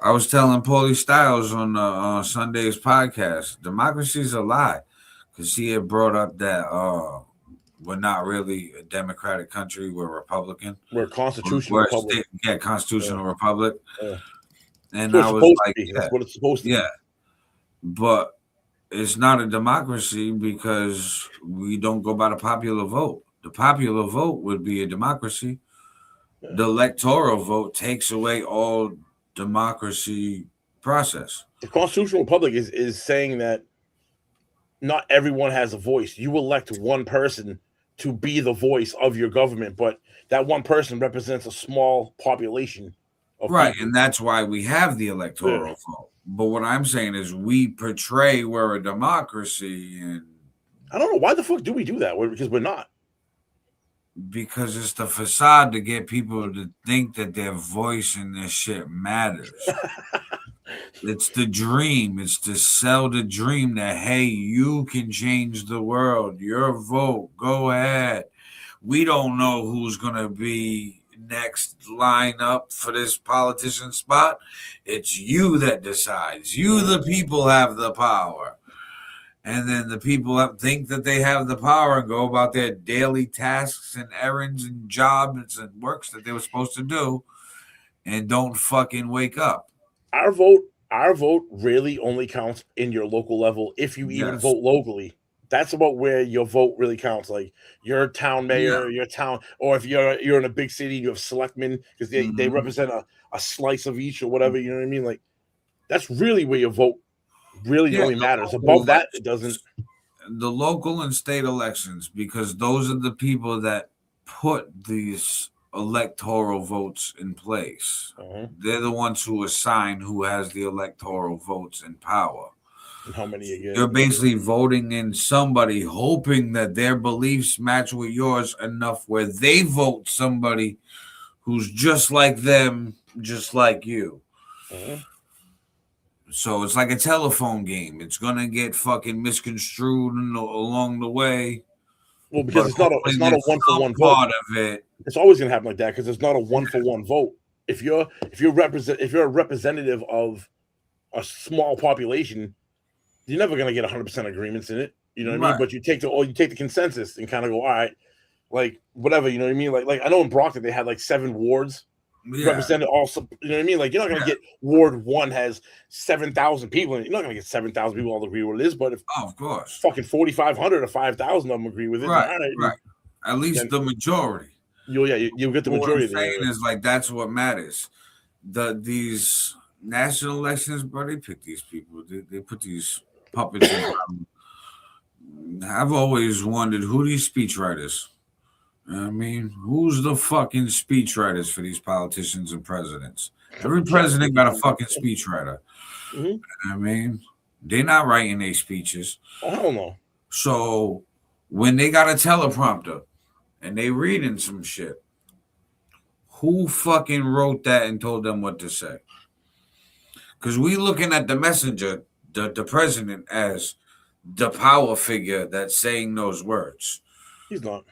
I was telling Paulie Styles on Sunday's podcast, democracy's a lie, because he had brought up that we're not really a democratic country, we're Republican. We're a constitutional republic. Constitutional republic. Yeah. And That's I what was it's supposed like, to be. That's what it's supposed to be. yeah, but it's not a democracy because we don't go by the popular vote. The popular vote would be a democracy. Yeah. The electoral vote takes away all democracy process. The constitutional republic is saying that not everyone has a voice. You elect one person to be the voice of your government, but that one person represents a small population of Right, people. and that's why we have the electoral vote. But what I'm saying is we portray we're a democracy, and I don't know why the fuck do we do that? Because we're not. Because it's the facade to get people to think that their voice in this shit matters. It's the dream. It's to sell the dream that, hey, you can change the world. Your vote. Go ahead. We don't know who's going to be next line up for this politician spot. It's you that decides. You, the people, have the power. And then the people think that they have the power and go about their daily tasks and errands and jobs and works that they were supposed to do and don't fucking wake up. Our vote really only counts in your local level if you even vote locally. That's about where your vote really counts. Like your town mayor, your town, or if you're in a big city, you have selectmen because they represent a slice of each or whatever. You know what I mean? Like that's really where your vote really only matters. Above that, it doesn't. The local and state elections, because those are the people that put these electoral votes in place. They're the ones who assign who has the electoral votes in power. And how many again? You're basically voting in somebody, hoping that their beliefs match with yours enough where they vote somebody who's just like them, just like you. So it's like a telephone game. It's gonna get fucking misconstrued along the way. Well, because it's not a 1-for-1 vote. Part of it. It's always gonna happen like that because it's not a 1-for-1 vote. If you're a representative of a small population, you're never gonna get 100% agreements in it. You know what I mean? But you take the consensus and kind of go, all right, like whatever. You know what I mean? Like I know in Brockton they had like 7 wards. Represented also, you know what I mean? Like you're not gonna get Ward 1 has 7,000 people, and you're not gonna get 7,000 people all agree with it is. But if of course, fucking 4,500 or 5,000 of them agree with it, right? At least the majority. You'll get the majority. What I'm saying is like that's what matters. These national elections, bro, they pick these people. They put these puppets in. I've always wondered who these speechwriters. I mean, who's the fucking speechwriters for these politicians and presidents? Every president got a fucking speechwriter. I mean, they're not writing their speeches. Oh, hell no. So when they got a teleprompter and they reading some shit, who fucking wrote that and told them what to say? Because we looking at the messenger, the president, as the power figure that's saying those words. He's not.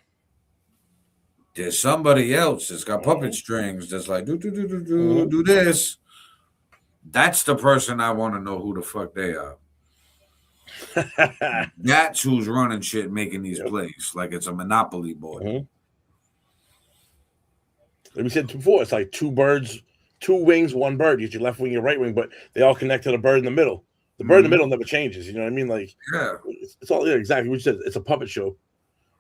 There's somebody else that's got puppet strings that's like, do this. That's the person I want to know who the fuck they are. That's who's running shit, making these plays like it's a monopoly board. Like we said before, it's like 2 birds, 2 wings, 1 bird. You get your left wing, your right wing, but they all connect to the bird in the middle. The bird in the middle never changes. You know what I mean? Like, it's all exactly what you said. It's a puppet show.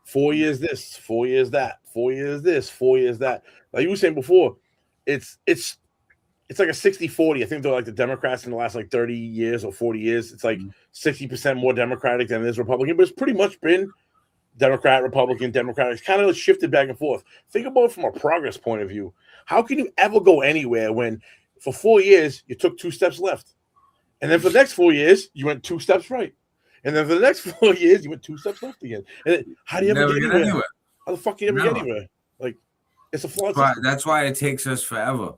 4 years this, 4 years that, 4 years this, 4 years that. Like you were saying before, it's like a 60-40. I think they're like the Democrats in the last like 30 years or 40 years. It's like 60% more Democratic than it is Republican, but it's pretty much been Democrat, Republican, Democrat. It's kind of shifted back and forth. Think about it from a progress point of view. How can you ever go anywhere when for 4 years you took 2 steps left? And then for the next 4 years, you went 2 steps right. And then for the next 4 years, you went 2 steps left again. And then, how do you ever get anywhere? How the fuck do you ever get anywhere? Like, it's a flawed system. That's why it takes us forever.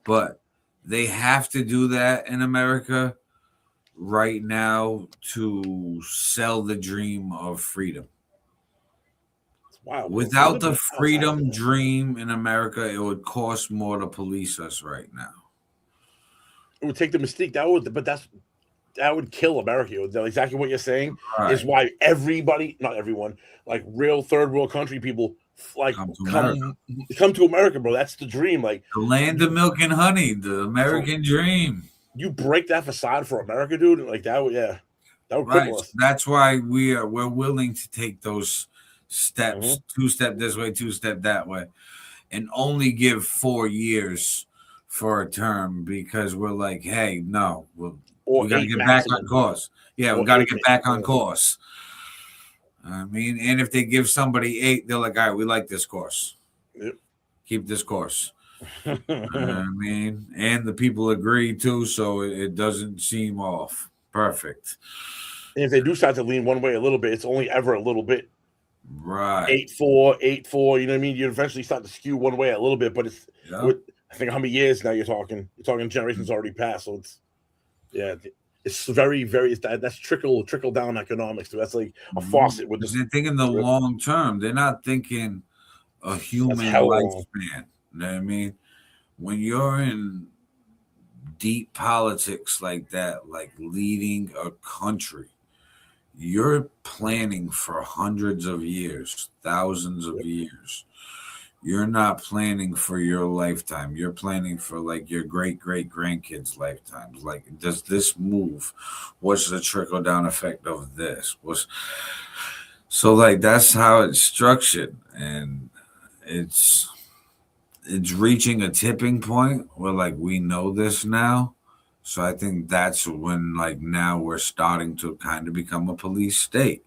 But they have to do that in America right now to sell the dream of freedom. Wow. Without the freedom dream in America, it would cost more to police us right now. would take the mystique. That would kill America. Exactly what you're saying is Right. why everybody, not everyone, like real third world country people, like Come to America. come to America, bro. That's the dream. Like The land of milk and honey, the American dream. you break that facade for America, dude. Like that would, that would Right. cripple us. That's why we're willing to take those steps, 2-step this way, 2-step that way, and only give 4 years for a term because we're like, hey, no, we got to get back on course. Yeah, we got to get back on course. I mean, and if they give somebody 8, they're like, all right, we like this course. Yep. Keep this course. I mean, and the people agree too, so it doesn't seem off. Perfect. And if they do start to lean one way a little bit, it's only ever a little bit. Right. 8-4, 8-4. You know what I mean? You eventually start to skew one way a little bit, but it's I think how many years now you're talking? You're talking generations already passed, so it's very, very. That's trickle down economics. So that's like a faucet with. They're thinking the long term. They're not thinking a human lifespan. You know what I mean? When you're in deep politics like that, like leading a country, you're planning for hundreds of years, thousands of years. You're not planning for your lifetime. You're planning for like your great grandkids' lifetimes. Like, does this move? What's the trickle down effect of this? So like that's how it's structured, and it's reaching a tipping point where like we know this now. So I think that's when like now we're starting to kind of become a police state.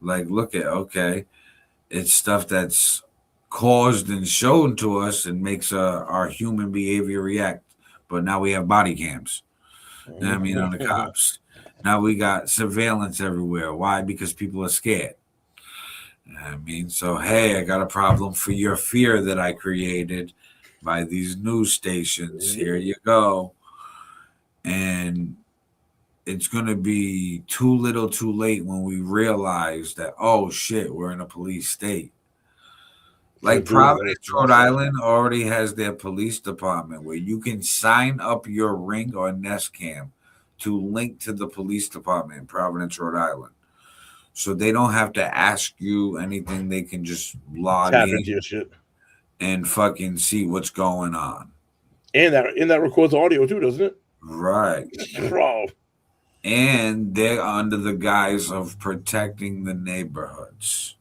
Like, look at it's stuff that's caused and shown to us and makes our human behavior react. But now we have body cams. You know what I mean, on the cops. Now we got surveillance everywhere. Why? Because people are scared. You know what I mean, so hey, I got a problem for your fear that I created by these news stations. Here you go. And it's going to be too little too late when we realize that, oh shit, we're in a police state. Like Providence, Rhode Island already has their police department where you can sign up your Ring or Nest Cam to link to the police department in Providence, Rhode Island. So they don't have to ask you anything. They can just log in your shit and fucking see what's going on. And that records audio too, doesn't it? Right. Bro. And they're under the guise of protecting the neighborhoods.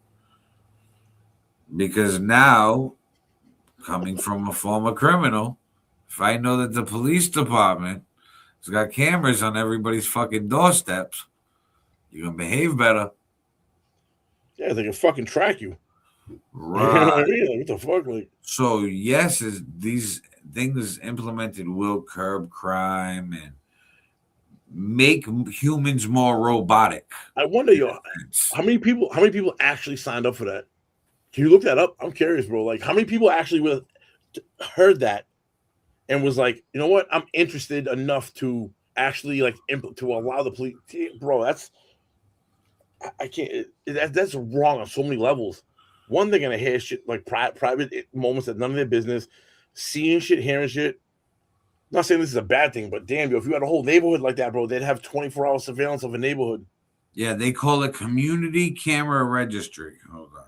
Because now, coming from a former criminal, if I know that the police department has got cameras on everybody's fucking doorsteps, you're going to behave better. Yeah, they can fucking track you. Right. You know what I mean? Like, what the fuck? Like, so, yes, these things implemented will curb crime and make humans more robotic. I wonder, how many people actually signed up for that? Can you look that up? I'm curious, bro. Like, how many people actually heard that and was like, you know what? I'm interested enough to actually like to allow the police, bro. I can't. That's wrong on so many levels. One, they're gonna hear shit like private moments that none of their business, seeing shit, hearing shit. I'm not saying this is a bad thing, but damn, yo, if you had a whole neighborhood like that, bro, they'd have 24-hour surveillance of a neighborhood. Yeah, they call it community camera registry. Hold on.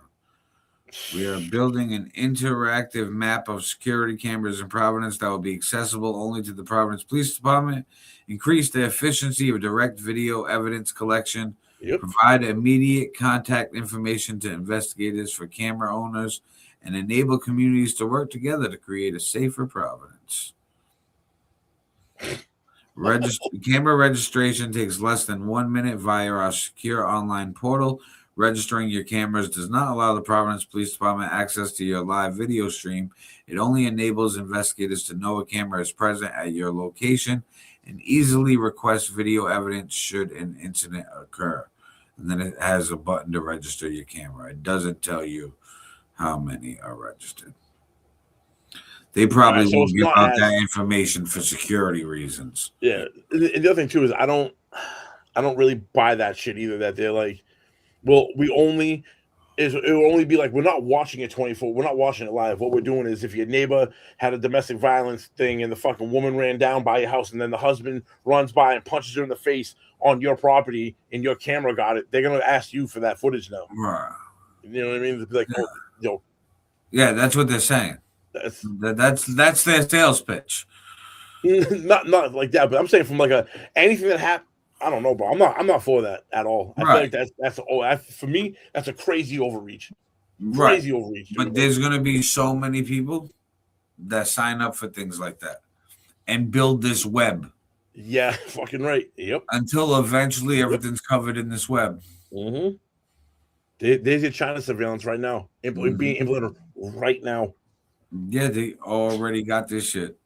We are building an interactive map of security cameras in Providence that will be accessible only to the Providence Police Department, increase the efficiency of direct video evidence collection, provide immediate contact information to investigators for camera owners, and enable communities to work together to create a safer Providence. Camera registration takes less than 1 minute via our secure online portal. Registering your cameras does not allow the Providence Police Department access to your live video stream. It only enables investigators to know a camera is present at your location and easily request video evidence should an incident occur. And then it has a button to register your camera. It doesn't tell you how many are registered. They probably won't give out that information for security reasons. Yeah. And the other thing too is I don't really buy that shit either, that they're like, well, we only is it will only be like we're not watching it 24. We're not watching it live. What we're doing is if your neighbor had a domestic violence thing and the fucking woman ran down by your house and then the husband runs by and punches her in the face on your property and your camera got it, they're gonna ask you for that footage now. Right. You know what I mean? It's like, yeah, that's what they're saying. That's their sales pitch. Not like that, but I'm saying from like anything that happened. I don't know, bro. I'm not for that at all. I feel like for me, that's a crazy overreach. Crazy overreach. But there's gonna be so many people that sign up for things like that and build this web. Yeah, fucking right. Yep. Until eventually everything's covered in this web. Mm-hmm. There's your China surveillance right now, being implemented right now. Yeah, they already got this shit.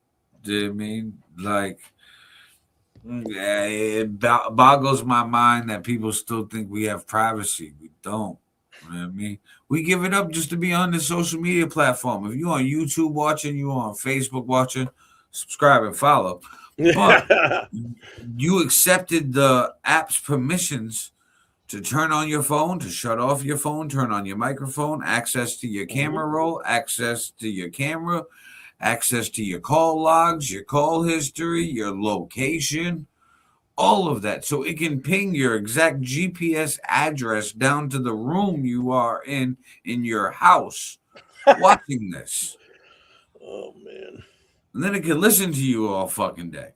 Do you know what I mean? Like, it boggles my mind that people still think we have privacy. We don't. You know what I mean? We give it up just to be on the social media platform. If you're on YouTube watching, you're on Facebook watching, subscribe and follow. But you accepted the app's permissions to turn on your phone, to shut off your phone, turn on your microphone, access to your camera roll, access to your camera, access to your call logs, your call history, your location, all of that. So it can ping your exact GPS address down to the room you are in your house watching this. Oh, man. And then it can listen to you all fucking day.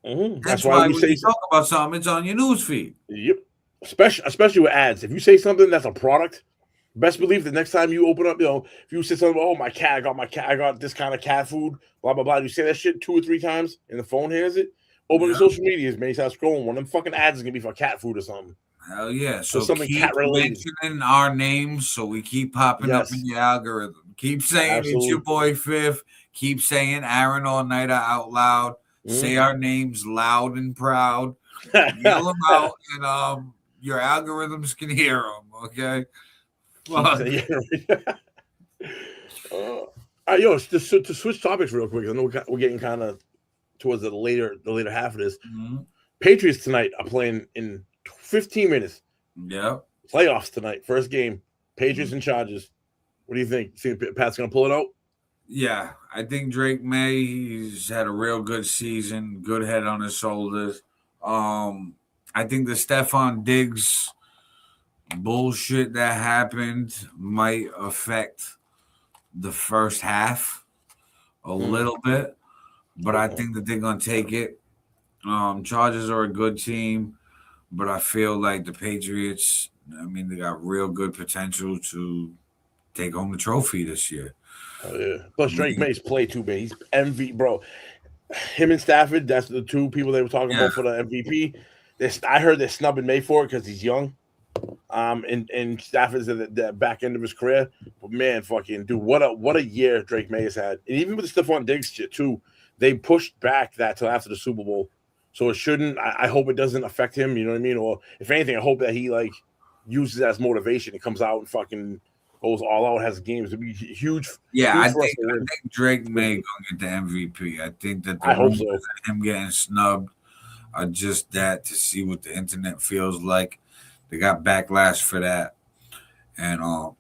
Mm-hmm. That's why when you talk about something, it's on your news feed. Yep. Especially with ads. If you say something that's a product, best believe the next time you open up, if you say something, oh, I got this kind of cat food, blah, blah, blah. You say that shit 2 or 3 times and the phone hears it, open the social medias, man, you start scrolling. One of them fucking ads is going to be for cat food or something. Hell yeah. So something keep mentioning our names so we keep popping up in your algorithm. Keep saying it's your boy FiF. Keep saying Aaron or Niter out loud. Say our names loud and proud. Yell them out and your algorithms can hear them, okay? To switch topics real quick, I know we're getting kind of towards the later half of this. Patriots tonight are playing in 15 minutes. Yeah. Playoffs tonight, first game. Patriots and Chargers. What do you think? Think Pat's going to pull it out? Yeah, I think Drake May, he's had a real good season, good head on his shoulders. I think the Stephon Diggs bullshit that happened might affect the first half a little bit, but I think that they're going to take it. Chargers are a good team, but I feel like the Patriots, they got real good potential to take home the trophy this year. Oh, yeah. Plus, Drake May's play too, man. He's MVP, bro. Him and Stafford, that's the 2 people they were talking about for the MVP. I heard they're snubbing May for it because he's young. And Stafford's at the back end of his career. But man, fucking dude, what a year Drake May has had. And even with the Stephon Diggs shit too, they pushed back that till after the Super Bowl. So it shouldn't. I hope it doesn't affect him. You know what I mean? Or if anything, I hope that he uses that as motivation. He comes out and fucking goes all out, has games. It'd be huge. Yeah, I think Drake May gonna get the MVP. I think that the rumors of him getting snubbed are just that to see what the internet feels like. They got backlash for that, and I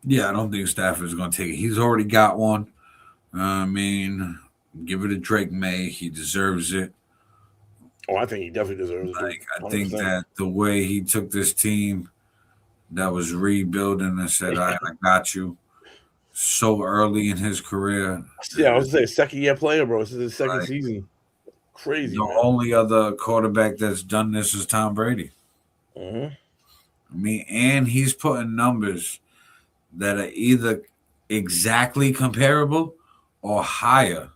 don't think Stafford's gonna take it. He's already got one. Give it to Drake May. He deserves it. Oh, I think he definitely deserves it. I think that the way he took this team that was rebuilding and said, I got you so early in his career. Yeah, I was going to say, second-year player, bro. This is his second season. Crazy, The only other quarterback that's done this is Tom Brady. And he's putting numbers that are either exactly comparable or higher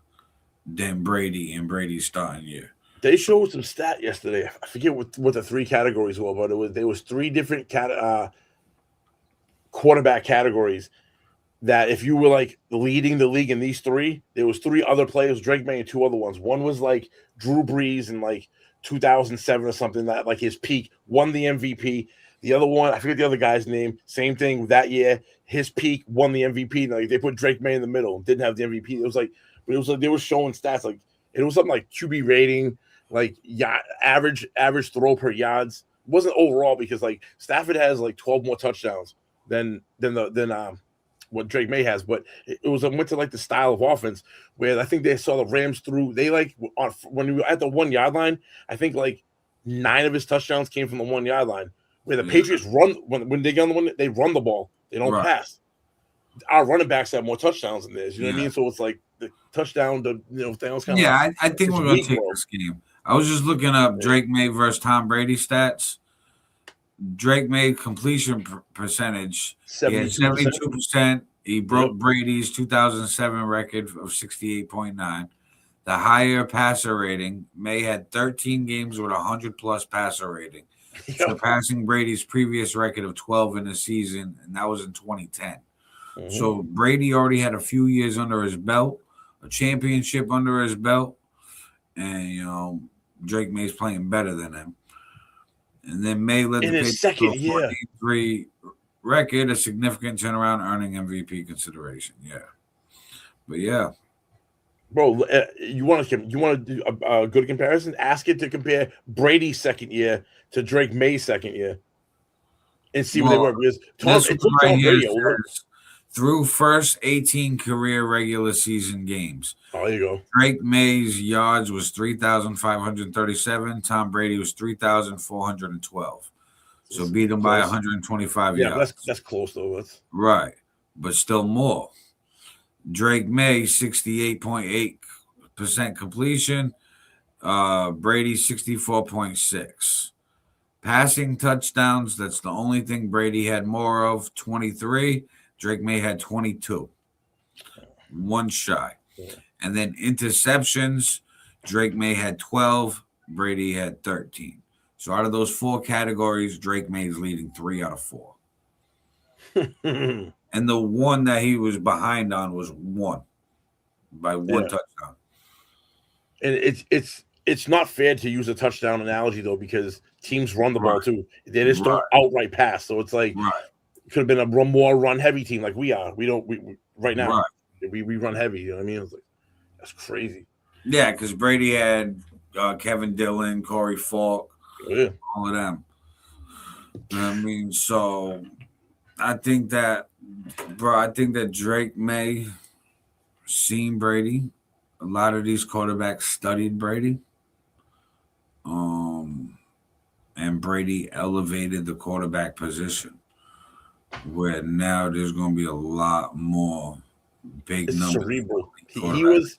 than Brady in Brady's starting year. They showed some stat yesterday. I forget what the 3 categories were, but there was 3 different quarterback categories that if you were leading the league in these 3, there was 3 other players, Drake May and 2 other ones. One was Drew Brees in 2007 or something, that his peak won the MVP. The other one, I forget the other guy's name, same thing that year, his peak won the MVP. They put Drake May in the middle, didn't have the MVP. It was they were showing stats it was something like QB rating, average throw per yards. It wasn't overall because Stafford has 12 more touchdowns than what Drake May has. But it went to like the style of offense where I think they saw the Rams through. They when we were at the 1 yard line, I think like 9 of his touchdowns came from the 1 yard line. Where the Patriots run when they get on the one, they run the ball, they don't pass. Our running backs have more touchdowns than theirs. You know what I mean? So it's like the touchdown, things kind of. I think we're gonna take this game. I was just looking up Drake May versus Tom Brady stats. Drake May completion percentage 72%. He broke Brady's 2007 record of 68.9. The higher passer rating. May had 13 games with 100+ passer rating, surpassing Brady's previous record of 12 in a season, and that was in 2010. So Brady already had a few years under his belt, a championship under his belt, and Drake May's playing better than him. And then May led the Patriots to a 43 record, a significant turnaround, earning MVP consideration. But bro, you want to do a good comparison? Ask it to compare Brady's second year to Drake May's second year, and see where they were. Because Tom Brady through first 18 career regular season games. Oh, there you go. Drake May's yards was 3,537. Tom Brady was 3,412. So beat him by 125 yards. That's close though. That's right, but still more. Drake May 68.8% completion. Brady 64.6. Passing touchdowns. That's the only thing Brady had more of. 23. Drake May had 22. One shy. And then interceptions, Drake May had 12. Brady had 13. So out of those 4 categories, Drake May is leading 3 out of 4. And the one that he was behind on was 1 by 1 touchdown. And it's not fair to use a touchdown analogy though, because teams run the ball too. They just don't outright pass. So it's like it could have been a more run heavy team like we are. We right now we run heavy. You know what I mean? It's like that's crazy. Yeah, because Brady had Kevin Dillon, Corey Falk, all of them. You know what I mean? So I think that Drake May seen Brady. A lot of these quarterbacks studied Brady. And Brady elevated the quarterback position, where now there's going to be a lot more big numbers. Cerebral. He was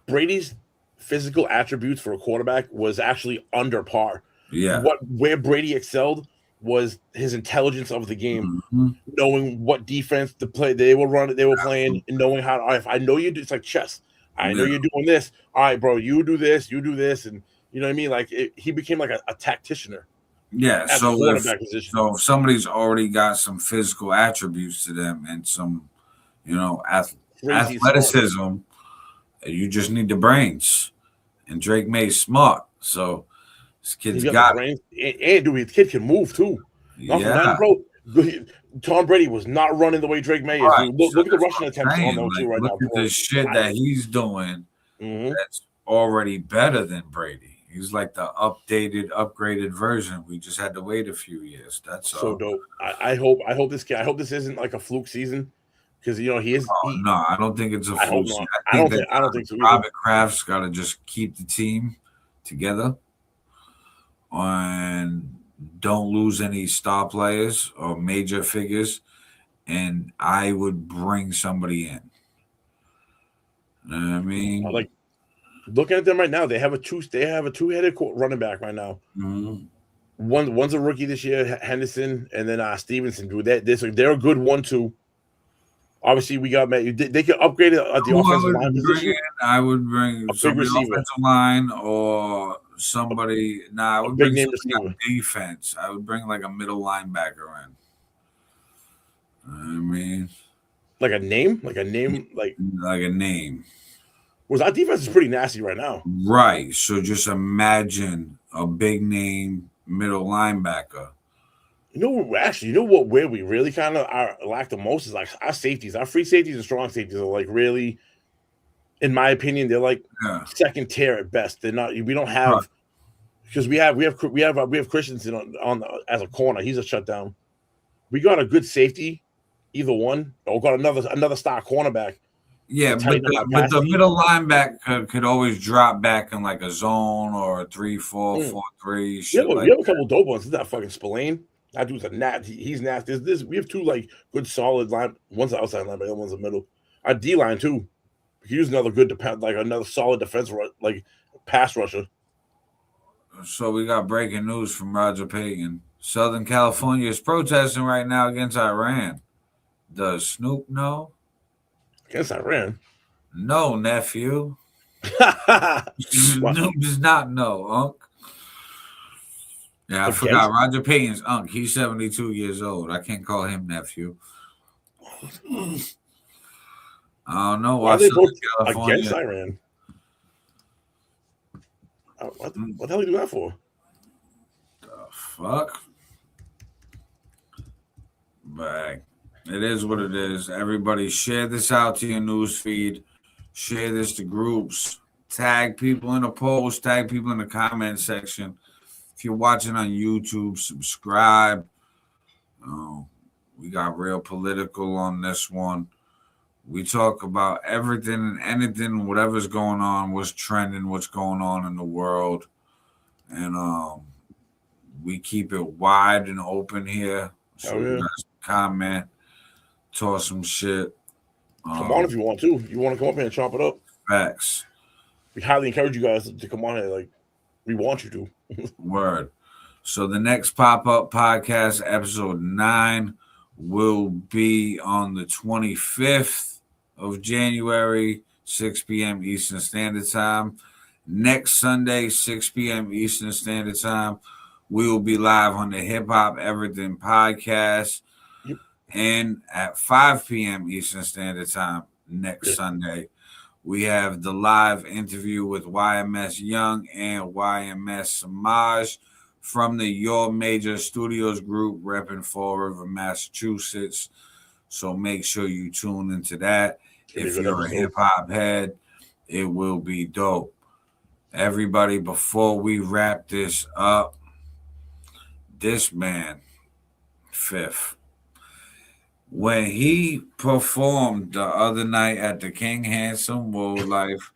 Brady's physical attributes for a quarterback was actually under par. Yeah. Where Brady excelled was his intelligence of the game, knowing what defense to play they were running, they were playing, and knowing how to. If I know you do, it's like chess. I know you're doing this. All right, bro, you do this, and you know what I mean. Like he became like a tacticianer. Yeah. So if somebody's already got some physical attributes to them and some, athleticism, you just need the brains. And Drake May's smart, so this kid's got brains. And his kid can move too. Bro. Tom Brady was not running the way Drake May is. Right. Look at the rushing attempts on them too right now. Look at the shit that he's doing that's already better than Brady. He's like the upgraded version. We just had to wait a few years. That's so dope. I hope this isn't like a fluke season, because he is. No, I don't think it's a fluke season. I don't think so. Robert Kraft's got to just keep the team together and don't lose any star players or major figures, and I would bring somebody in. You know what I mean? Like looking at them right now, they have a two-headed running back right now. One's a rookie this year, Henderson, and then Stevenson. They're a good 1-2. Obviously, we got they could upgrade it at the offensive line position. I would bring somebody offensive line or somebody. I would bring somebody defense. I would bring like a middle linebacker in. I mean, like a name. Well, our defense is pretty nasty right now. Right. So just imagine a big name middle linebacker. Where we really kind of lack the most is like our safeties. Our free safeties and strong safeties are like really, in my opinion, they're like second tier at best. They're not. We don't have, because we have Christensen on as a corner. He's a shutdown. we got a good safety, either one, or got another star cornerback. Yeah, but the middle linebacker could always drop back in like a zone or a 3-4, 4-3. Shit we have a couple dope ones. Is that fucking Spillane? That dude's a nat. He's nasty. We have two like good solid line. One's the outside line, but the other one's the middle. Our D line too. We could use another good another solid defense like pass rusher. So we got breaking news from Roger Payton. Southern California is protesting right now against Iran. Does Snoop know? Against Iran? No, nephew. Snoop does not know, Unc. Yeah, I forgot. Roger Payton's Unc. He's 72 years old. I can't call him nephew. I don't know why they both against Iran. What the hell are you doing that for? The fuck? But it is what it is. Everybody share this out to your news feed. Share this to groups. Tag people in the post. Tag people in the comment section. If you're watching on YouTube, subscribe. We got real political on this one. We talk about everything and anything, whatever's going on, what's trending, what's going on in the world. And we keep it wide and open here. So you guys comment, toss some shit. Come on if you want to. You want to come up here and chop it up. Facts. We highly encourage you guys to come on here. Like, we want you to. Word. So the next pop-up podcast, episode 9, will be on the 25th of January, 6 p.m. Eastern Standard Time. Next Sunday, 6 p.m. Eastern Standard Time, we will be live on the Hip Hop Everything podcast. Yep. And at 5 p.m. Eastern Standard Time next Sunday, we have the live interview with YMS Young and YMS Samaj from the Your Major Studios group repping Fall River, Massachusetts. So make sure you tune into that. If you're a hip-hop head, it will be dope. Everybody, before we wrap this up, this man, FiF, when he performed the other night at the King Handsome World Life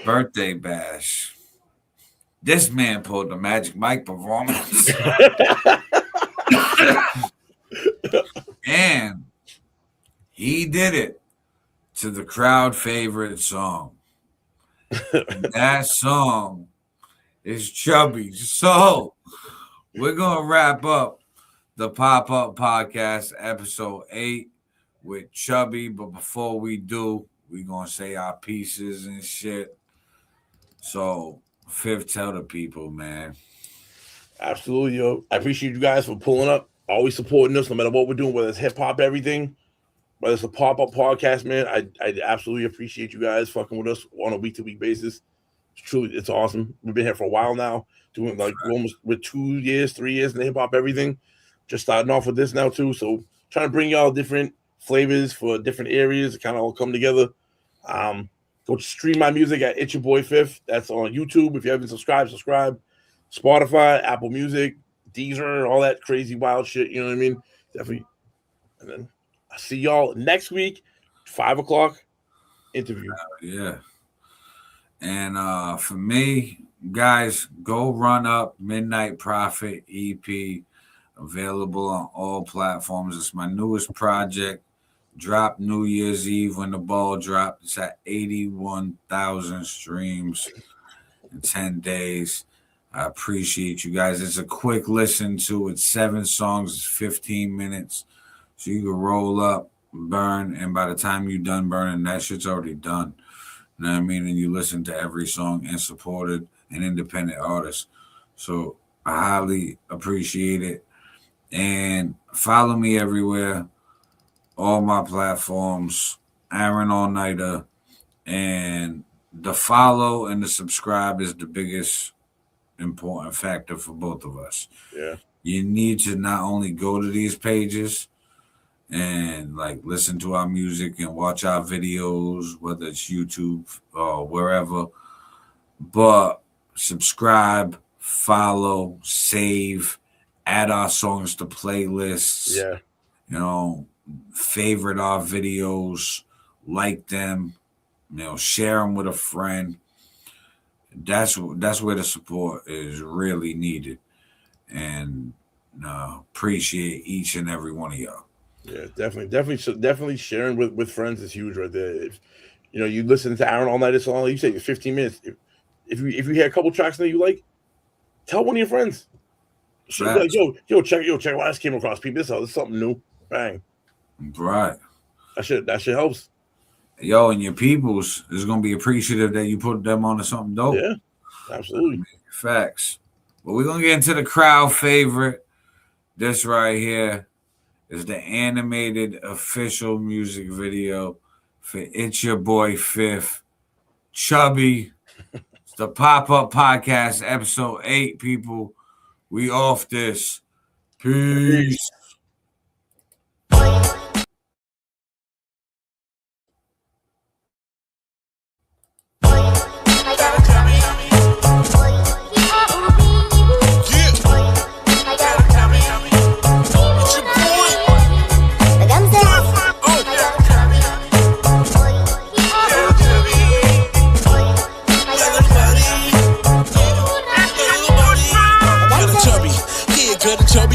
birthday bash, this man pulled the Magic Mike performance. And he did it to the crowd favorite song. That song is Chubby. So we're going to wrap up the Pop-Up Podcast episode 8 with Chubby. But before we do, we're going to say our pieces and shit. So FiF, tell the people, man. Absolutely, yo. I appreciate you guys for pulling up, always supporting us, no matter what we're doing, whether it's hip-hop, everything. Whether it's a pop-up podcast, man, I absolutely appreciate you guys fucking with us on a week-to-week basis. It's awesome. We've been here for a while now, doing like almost with 2 years, 3 years in the hip-hop everything. Just starting off with this now, too. So trying to bring y'all different flavors for different areas to kind of all come together. Go stream my music at It's Your Boy FiF. That's on YouTube. If you haven't subscribed, subscribe. Spotify, Apple Music, Deezer, all that crazy wild shit. You know what I mean? Definitely. And then I'll see y'all next week, 5 o'clock interview. Yeah. And for me, guys, go run up Midnight Prophet EP, available on all platforms. It's my newest project. Dropped New Year's Eve when the ball dropped. It's at 81,000 streams in 10 days. I appreciate you guys. It's a quick listen to it. 7 songs, it's 15 minutes. So you can roll up, burn, and by the time you're done burning, that shit's already done. You know what I mean? And you listen to every song and supported an independent artist. So I highly appreciate it. And follow me everywhere. All my platforms, Aaron All Niter, and the follow and the subscribe is the biggest important factor for both of us. Yeah. You need to not only go to these pages and like listen to our music and watch our videos, whether it's YouTube or wherever, but subscribe, follow, save, add our songs to playlists. Yeah. You know, favorite our videos, like them, you know, share them with a friend. That's where the support is really needed, and appreciate each and every one of y'all. Yeah, definitely sharing with friends is huge right there. If you listen to Aaron all night, it's all you say 15 minutes. If you hear a couple tracks that you like, tell one of your friends. So like, check what I just came across. People, this is something new. Bang. Right. That shit helps. Yo, and your peoples is gonna be appreciative that you put them on to something dope. Yeah, absolutely. Facts. Well, we're gonna get into the crowd favorite. This right here is the animated official music video for It's Your Boy FiF. Chubby. It's the Pop-Up Podcast, episode 8, people. We off this. Peace.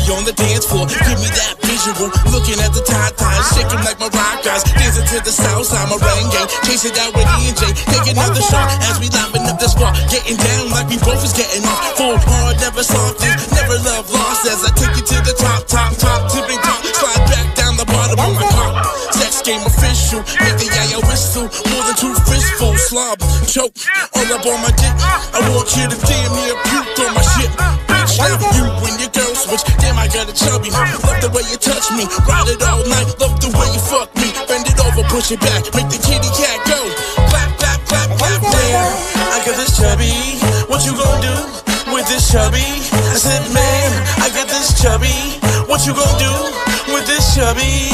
On the dance floor, give me that visual. Looking at the tie-ties, shaking like my rock guys. Dancing to the south side, merengue. Chasing down with E and J. Take another shot as we liven up the spot. Getting down like we both is getting off. Full hard, never soft, never love lost. As I take you to the top, tipping top. Slide back down the bottom of my car. Sex game official, make the yaya whistle. More than 2 fistfuls, slob, choke. All up on my dick. I want you to damn near puke on my shit. Now you and your girl switch. Damn, I got a chubby. Love the way you touch me. Ride it all night. Love the way you fuck me. Bend it over, push it back. Make the kitty cat go. Clap, clap, clap, clap. Damn, I got this chubby. What you gonna do with this chubby? I said, man, I got this chubby. What you gonna do with this chubby?